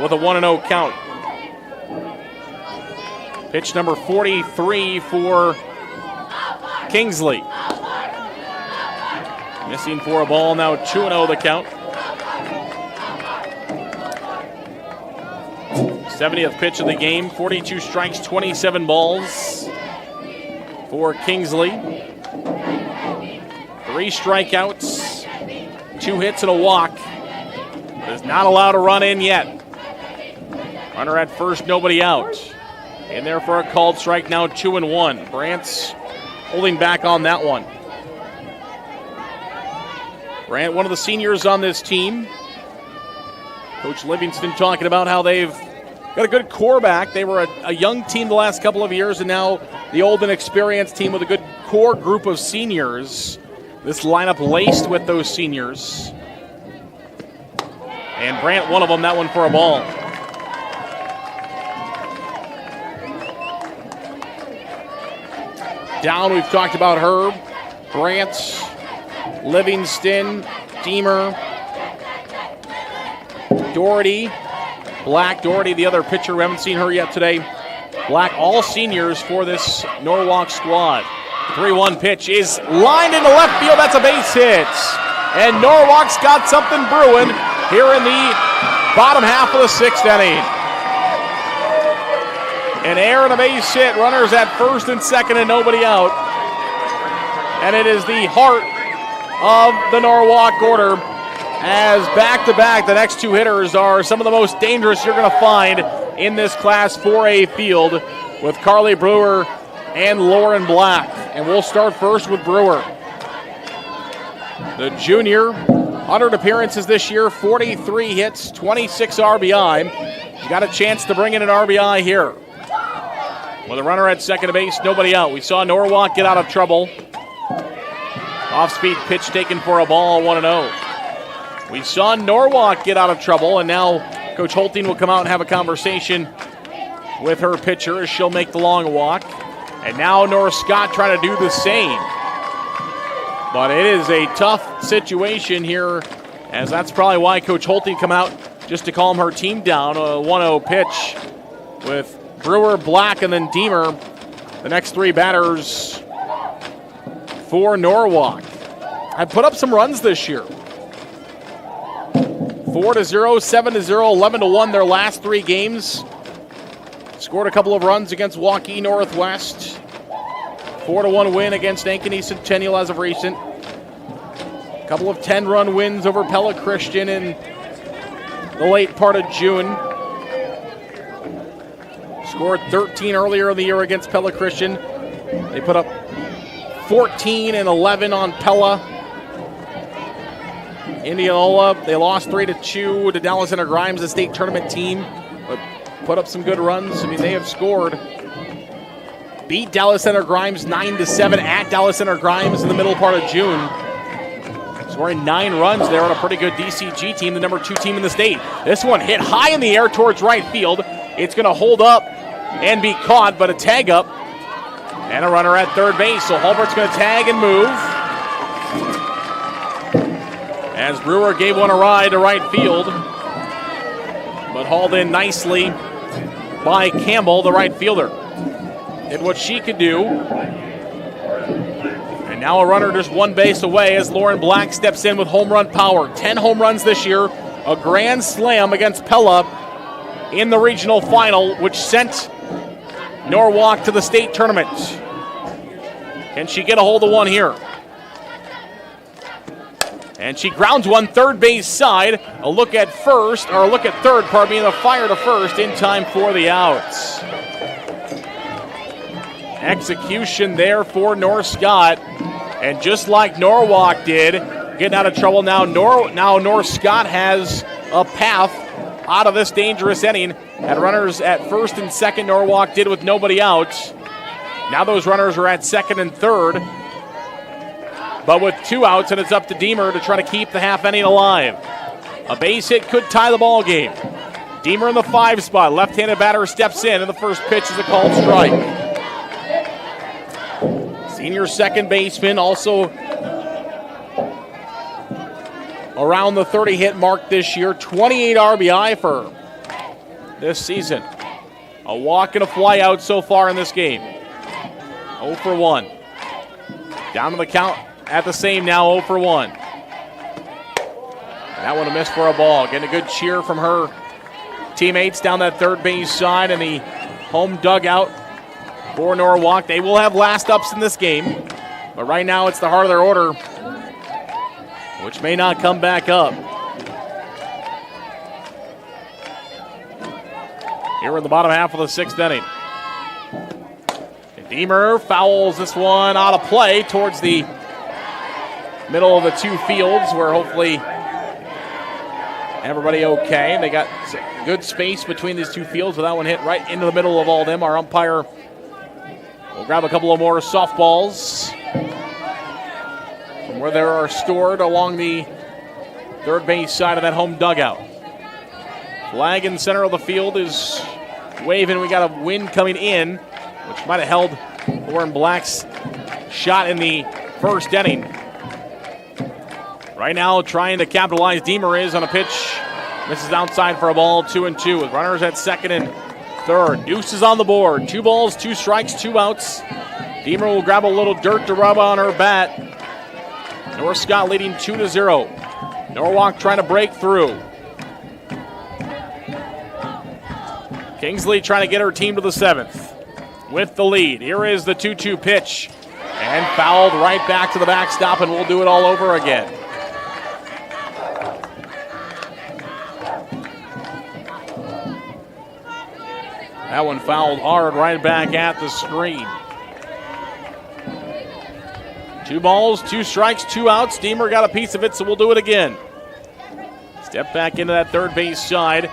with a 1-0 count. Pitch number 43 for Kingsley. Missing for a ball, now 2-0 the count. 70th pitch of the game, 42 strikes, 27 balls for Kingsley. 3 strikeouts, 2 hits and a walk. Is not allowed to run in yet. Runner at first, nobody out. In there for a called strike, now 2-1. Brandt's holding back on that one. Brandt, one of the seniors on this team. Coach Livingston talking about how they've got a good core back. They were a young team the last couple of years, and now the old and experienced team with a good core group of seniors. This lineup laced with those seniors. And Brandt, one of them, that one for a ball. Down, we've talked about Herb, Brandt, Livingston, Deemer, Doherty, Black. Doherty, the other pitcher. We haven't seen her yet today. Black, all seniors for this Norwalk squad. 3-1 pitch is lined into left field. That's a base hit. And Norwalk's got something brewing here in the bottom half of the 6th inning. An error and a base hit. Runners at first and second and nobody out. And it is the heart of the Norwalk order as back-to-back the next 2 hitters are some of the most dangerous you're going to find in this Class 4A field with Carly Brewer and Lauren Black. And we'll start first with Brewer. The junior, 100 appearances this year, 43 hits, 26 RBI. She got a chance to bring in an RBI here. With a runner at second base, nobody out. We saw Norwalk get out of trouble. Off-speed pitch taken for a ball, 1-0. We saw Norwalk get out of trouble, and now Coach Holting will come out and have a conversation with her pitcher as she'll make the long walk. And now North Scott trying to do the same. But it is a tough situation here, as that's probably why Coach Holting come out just to calm her team down. A 1-0 pitch with Brewer, Black, and then Deemer, the next 3 batters for Norwalk. I've put up some runs this year. 4-0, 7-0, 11-1 their last 3 games. Scored a couple of runs against Waukee Northwest. 4-1 win against Ankeny Centennial as of recent. A couple of 10-run wins over Pella Christian in the late part of June. Scored 13 earlier in the year against Pella Christian. They put up 14 and 11 on Pella. Indianola, they lost 3-2 to Dallas Center Grimes, the state tournament team, but put up some good runs. I mean, they have scored. Beat Dallas Center Grimes 9-7 at Dallas Center Grimes in the middle part of June. Scoring 9 runs there on a pretty good DCG team, the number 2 team in the state. This one hit high in the air towards right field. It's going to hold up and be caught, but a tag up And a runner at third base, so Hulbert's going to tag and move. As Brewer gave one a ride to right field, but hauled in nicely by Campbell, the right fielder. Did what she could do. And now a runner just one base away as Lauren Black steps in with home run power. 10 home runs this year, a grand slam against Pella in the regional final, which sent Norwalk to the state tournament. Can she get a hold of one here? And she grounds one third base side. A look at third, pardon me, and a fire to first in time for the outs. Execution there for North Scott. And just like Norwalk did, getting out of trouble now, North Scott has a path out of this dangerous inning. Had runners at first and second, Norwalk did with nobody out. Now those runners are at second and third, but with 2 outs, and it's up to Deemer to try to keep the half inning alive. A base hit could tie the ball game. Deemer in the 5 spot. Left-handed batter steps in, and the first pitch is a called strike. Senior second baseman also around the 30 hit mark this year. 28 RBI for this season. A walk and a fly out so far in this game. 0 for 1. Down to the count at the same now, 0 for 1. That one a miss for a ball. Getting a good cheer from her teammates down that third base side in the home dugout for Norwalk. They will have last ups in this game, but right now it's the heart of their order, which may not come back up. Here in the bottom half of the 6th inning. Deemer fouls this one out of play towards the middle of the 2 fields, where hopefully everybody okay. They got good space between these 2 fields, but that one hit right into the middle of all them. Our umpire will grab a couple of more softballs from where they are stored along the third base side of that home dugout. Flag in the center of the field is waving. We got a wind coming in, which might have held Lauren Black's shot in the first inning. Right now, trying to capitalize, Deemer is on a pitch. Misses outside for a ball, 2-2, with runners at second and third. Deuces on the board. 2 balls, 2 strikes, 2 outs. Deemer will grab a little dirt to rub on her bat. North Scott leading 2-0. Norwalk trying to break through. Kingsley trying to get her team to the 7th with the lead. Here is the 2-2 pitch, and fouled right back to the backstop, and we'll do it all over again. That one fouled hard right back at the screen. 2 balls, 2 strikes, 2 outs. Deemer got a piece of it, so we'll do it again. Step back into that third base side.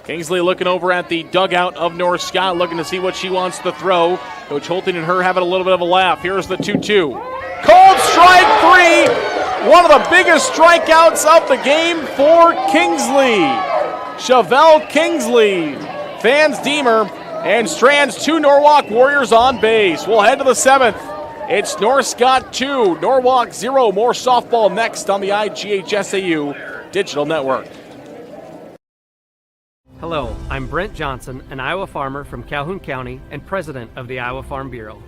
Kingsley looking over at the dugout of North Scott, looking to see what she wants to throw. Coach Holting and her having a little bit of a laugh. Here's the 2-2. Called strike 3. One of the biggest strikeouts of the game for Kingsley. Chevelle Kingsley fans Deemer and strands 2 Norwalk Warriors on base. We'll head to the 7th. It's North Scott 2, Norwalk 0. More softball next on the IGHSAU Digital Network. Hello, I'm Brent Johnson, an Iowa farmer from Calhoun County and president of the Iowa Farm Bureau.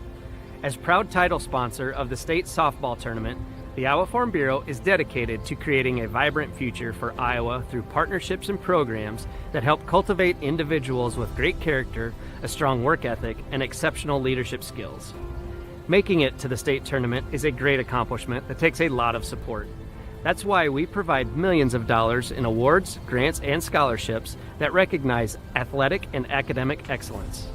As proud title sponsor of the state softball tournament, the Iowa Farm Bureau is dedicated to creating a vibrant future for Iowa through partnerships and programs that help cultivate individuals with great character, a strong work ethic, and exceptional leadership skills. Making it to the state tournament is a great accomplishment that takes a lot of support. That's why we provide millions of dollars in awards, grants, and scholarships that recognize athletic and academic excellence.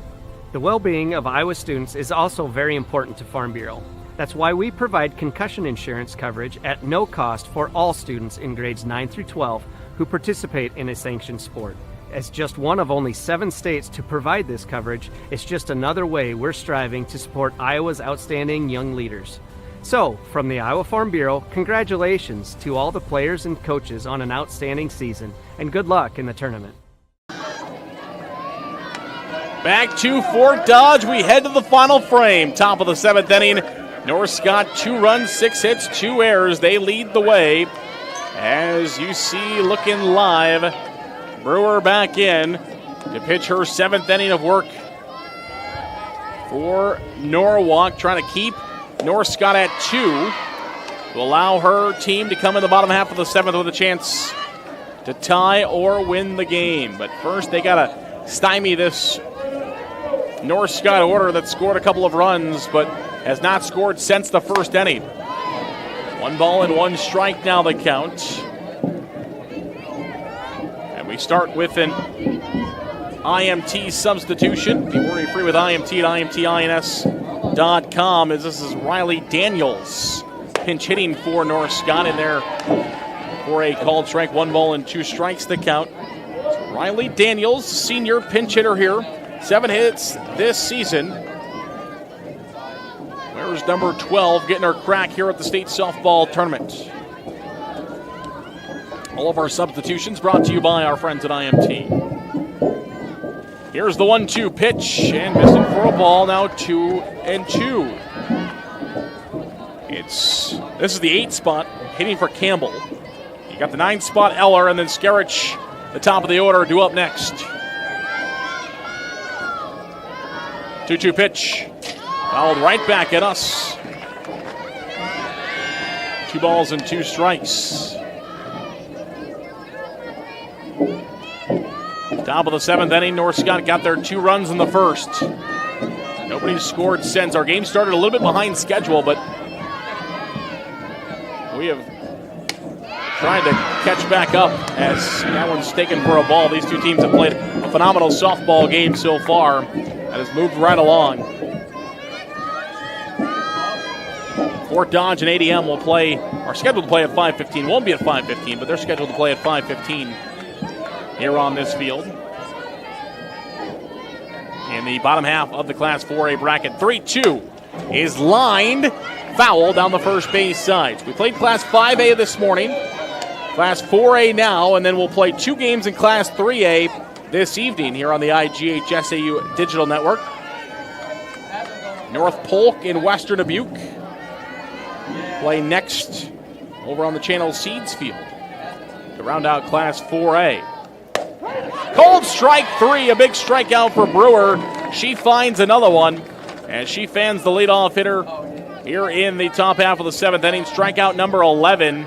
The well-being of Iowa students is also very important to Farm Bureau. That's why we provide concussion insurance coverage at no cost for all students in grades 9 through 12 who participate in a sanctioned sport. As just one of only 7 states to provide this coverage, it's just another way we're striving to support Iowa's outstanding young leaders. So, from the Iowa Farm Bureau, congratulations to all the players and coaches on an outstanding season, and good luck in the tournament. Back to Fort Dodge. We head to the final frame. Top of the 7th inning. North Scott, 2 runs, 6 hits, 2 errors. They lead the way. As you see, looking live, Brewer back in to pitch her 7th inning of work for Norwalk, trying to keep North Scott at 2 to allow her team to come in the bottom half of the 7th with a chance to tie or win the game. But first, they got to stymie this North Scott order that scored a couple of runs but has not scored since the 1st inning. 1 ball and 1 strike now the count. And we start with an IMT substitution. Be worry-free with IMT at IMTINS.com, as this is Riley Daniels pinch hitting for North Scott in there for a called strike. 1 ball and 2 strikes the count. So Riley Daniels, senior pinch hitter here. 7 hits this season. Where's number 12 getting her crack here at the state softball tournament? All of our substitutions brought to you by our friends at IMT. Here's the 1-2 pitch, and missing for a ball, now 2-2. This is the 8 spot, hitting for Campbell. You got the 9 spot Eller, and then Skerich, the top of the order, due up next. 2-2 pitch, fouled right back at us. 2 balls and 2 strikes. Top of the 7th inning, North Scott got their 2 runs in the first. Nobody's scored since. Our game started a little bit behind schedule, but we have tried to catch back up as that one's taken for a ball. These 2 teams have played a phenomenal softball game so far that has moved right along. Fort Dodge and ADM will play, are scheduled to play at 5:15. Won't be at 5:15, but they're scheduled to play at 5:15 here on this field. In the bottom half of the Class 4A bracket, 3-2 is lined foul down the first base side. We played Class 5A this morning, Class 4A now, and then we'll play 2 games in Class 3A this evening here on the IGHSAU Digital Network. North Polk in Western Dubuque play next over on the Channel Seeds field to round out Class 4A. Cold strike 3, a big strikeout for Brewer. She finds another one as she fans the leadoff hitter here in the top half of the 7th inning. Strikeout number 11.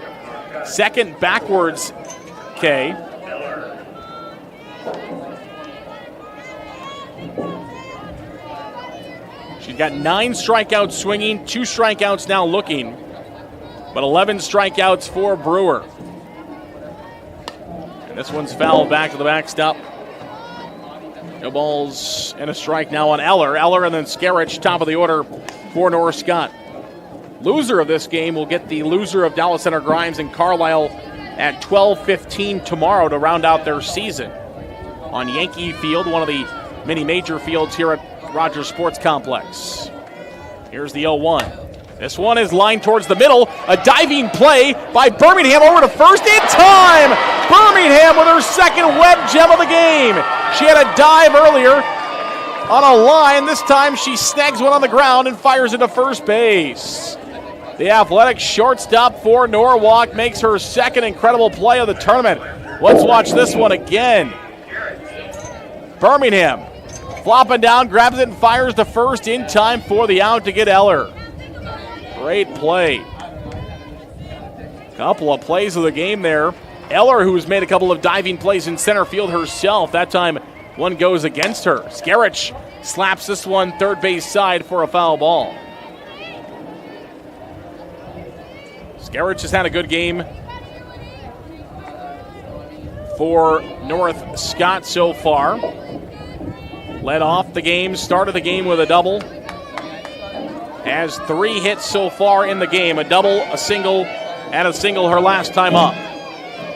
Second backwards K. She's got 9 strikeouts swinging, 2 strikeouts now looking, but 11 strikeouts for Brewer. And this one's fouled back to the backstop. No balls and a strike now on Eller. Eller and then Skerich, top of the order for North Scott. Loser of this game will get the loser of Dallas Center Grimes and Carlisle at 12:15 tomorrow to round out their season on Yankee Field, one of the many major fields here at Rogers Sports Complex. Here's the 0-1. This one is lined towards the middle. A diving play by Birmingham over to first in time. Birmingham with her second web gem of the game. She had a dive earlier on a line. This time she snags one on the ground and fires into first base. The athletic shortstop for Norwalk makes her second incredible play of the tournament. Let's watch this one again. Birmingham flopping down, grabs it and fires to first in time for the out to get Eller. Great play. Couple of plays of the game there. Eller, who's made a couple of diving plays in center field herself. That time, one goes against her. Skerich slaps this one third base side for a foul ball. Skerich has had a good game for North Scott so far. Led off the game, started the game with a double. Has 3 hits so far in the game. A double, a single, and a single her last time up.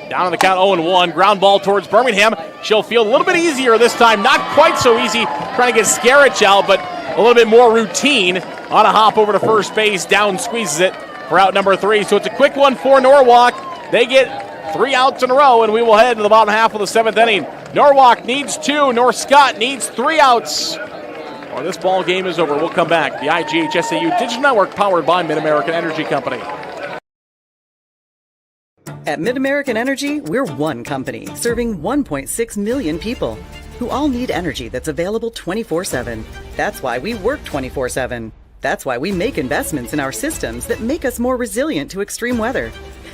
Down on the count, 0-1. Ground ball towards Birmingham. She'll feel a little bit easier this time. Not quite so easy trying to get Skerich out, but a little bit more routine on a hop over to first base. Down squeezes it for out number 3. So it's a quick one for Norwalk. They get 3 outs in a row, and we will head to the bottom half of the 7th inning. Norwalk needs 2. North Scott needs 3 outs. Or this ball game is over. We'll come back. The IGHSAU Digital Network powered by Mid-American Energy Company. At Mid-American Energy, we're one company serving 1.6 million people who all need energy that's available 24/7. That's why we work 24/7. That's why we make investments in our systems that make us more resilient to extreme weather.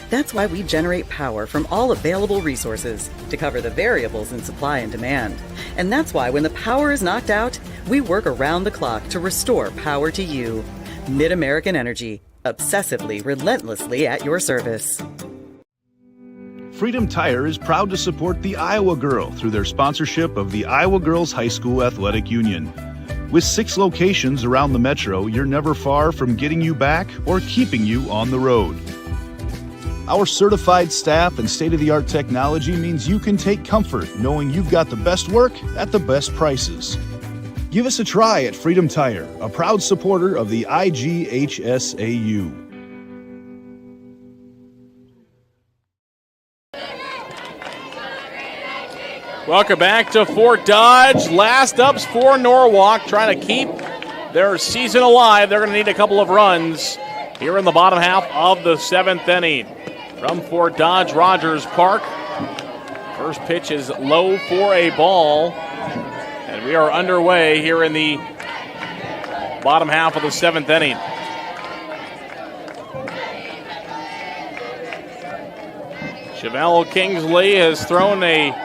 That's why we generate power from all available resources to cover the variables in supply and demand. And that's why when the power is knocked out, we work around the clock to restore power to you. Mid-American Energy, obsessively, relentlessly at your service. Freedom Tire is proud to support the Iowa Girl through their sponsorship of the Iowa Girls High School Athletic Union. With 6 locations around the metro, you're never far from getting you back or keeping you on the road. Our certified staff and state-of-the-art technology means you can take comfort knowing you've got the best work at the best prices. Give us a try at Freedom Tire, a proud supporter of the IGHSAU. Welcome back to Fort Dodge. Last ups for Norwalk, trying to keep their season alive. They're going to need a couple of runs here in the bottom half of the 7th inning. From Fort Dodge Rogers Park, first pitch is low for a ball, and we are underway here in the bottom half of the 7th inning. Chevelle Kingsley has thrown a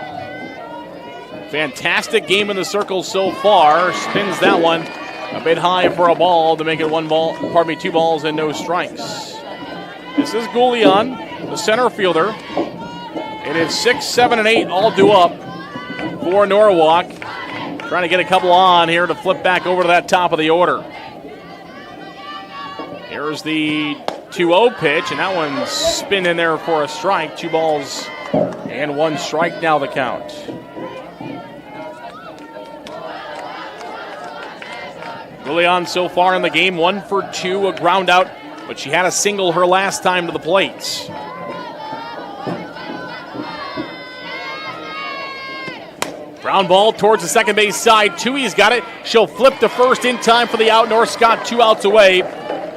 fantastic game in the circle so far. Spins that one a bit high for a ball to make it 2 balls and no strikes. This is Goulian, the center fielder. It is 6, 7, and 8 all due up for Norwalk. Trying to get a couple on here to flip back over to that top of the order. Here's the 2-0 pitch, and that one's spin in there for a strike. 2 balls and 1 strike now the count. Goulian so far in the game, 1 for 2, a ground out, but she had a single her last time to the plate. Ground ball towards the second base side. Tui's got it. She'll flip to first in time for the out. North Scott 2 outs away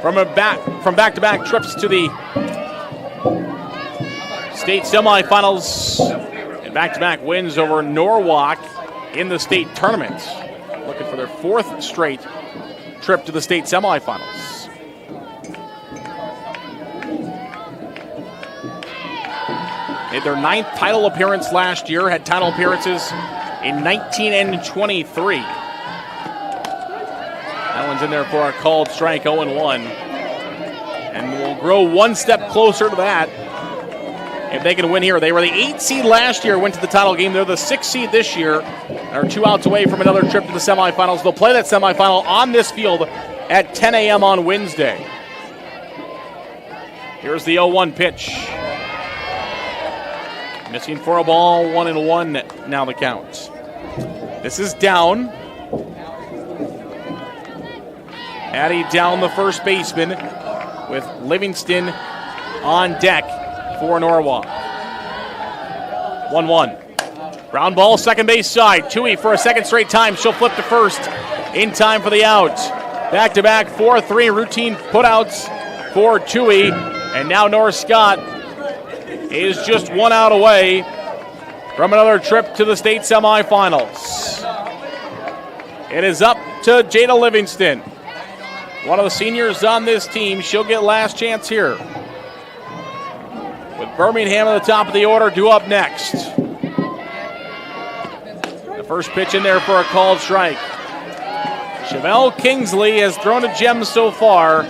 from back-to-back trips to the state semifinals and back-to-back wins over Norwalk in the state tournament. Looking for their 4th straight trip to the state semifinals. Made their 9th title appearance last year, had title appearances in 19 and 23. That one's in there for a called strike, 0-1. And will grow 1 step closer to that if they can win here. They were the 8th seed last year, went to the title game. They're the 6th seed this year, and are 2 outs away from another trip to the semifinals. They'll play that semifinal on this field at 10 a.m. on Wednesday. Here's the 0-1 pitch. Missing for a ball, 1-1 now the count. This is down. Addie down, the first baseman, with Livingston on deck for Norwalk. 1-1. Ground ball, second base side. Tui for a second straight time. She'll flip to first in time for the out. Back-to-back 4-3 routine putouts for Tui. And now North Scott is just 1 out away from another trip to the state semifinals. It is up to Jada Livingston, one of the seniors on this team. She'll get last chance here, with Birmingham at the top of the order due up next. The first pitch in there for a called strike. Chevelle Kingsley has thrown a gem so far,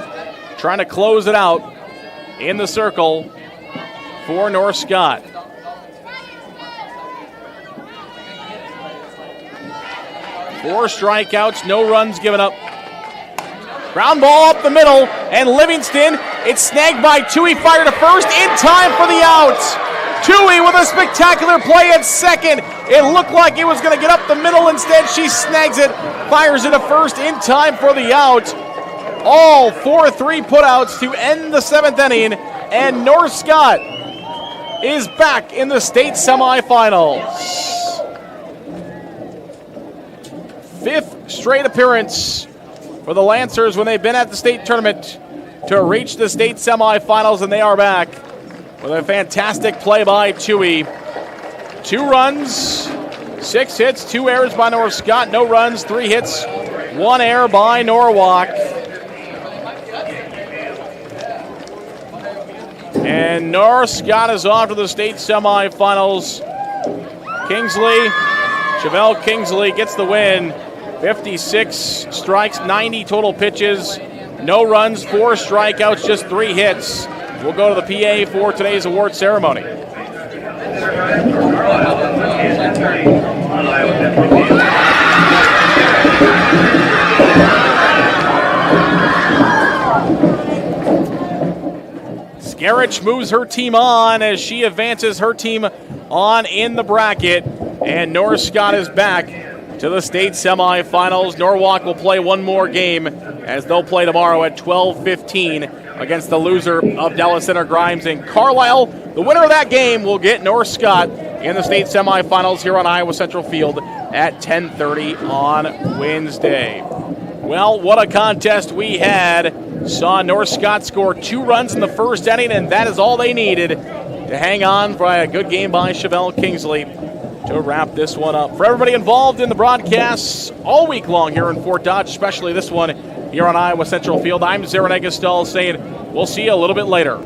trying to close it out in the circle for North Scott. Four strikeouts, no runs given up. Ground ball up the middle, and Livingston, it's snagged by Tui, fired to first in time for the out. Tui with a spectacular play at second. It looked like it was going to get up the middle. Instead, she snags it, fires it to first in time for the out. All 4-3 putouts to end the 7th inning, and North Scott is back in the state semifinals. 5th straight appearance for the Lancers when they've been at the state tournament to reach the state semifinals, and they are back with a fantastic play by Tui. 2 runs, 6 hits, 2 errors by North Scott, no runs, 3 hits, 1 error by Norwalk. And North Scott is off to the state semifinals. Chevelle Kingsley gets the win. 56 strikes, 90 total pitches, no runs, 4 strikeouts, just 3 hits. We'll go to the PA for today's award ceremony. Skerich moves her team on as she advances her team on in the bracket, and North Scott is back to the state semifinals. Norwalk will play one more game as they'll play tomorrow at 12:15 against the loser of Dallas Center Grimes and Carlisle. The winner of that game will get North Scott in the state semifinals here on Iowa Central Field at 10:30 on Wednesday. Well, what a contest we had. Saw North Scott score 2 runs in the first inning, and that is all they needed to hang on for a good game by Chevelle Kingsley to wrap this one up. For everybody involved in the broadcasts all week long here in Fort Dodge, especially this one here on Iowa Central Field, I'm Zaran Egestal saying we'll see you a little bit later.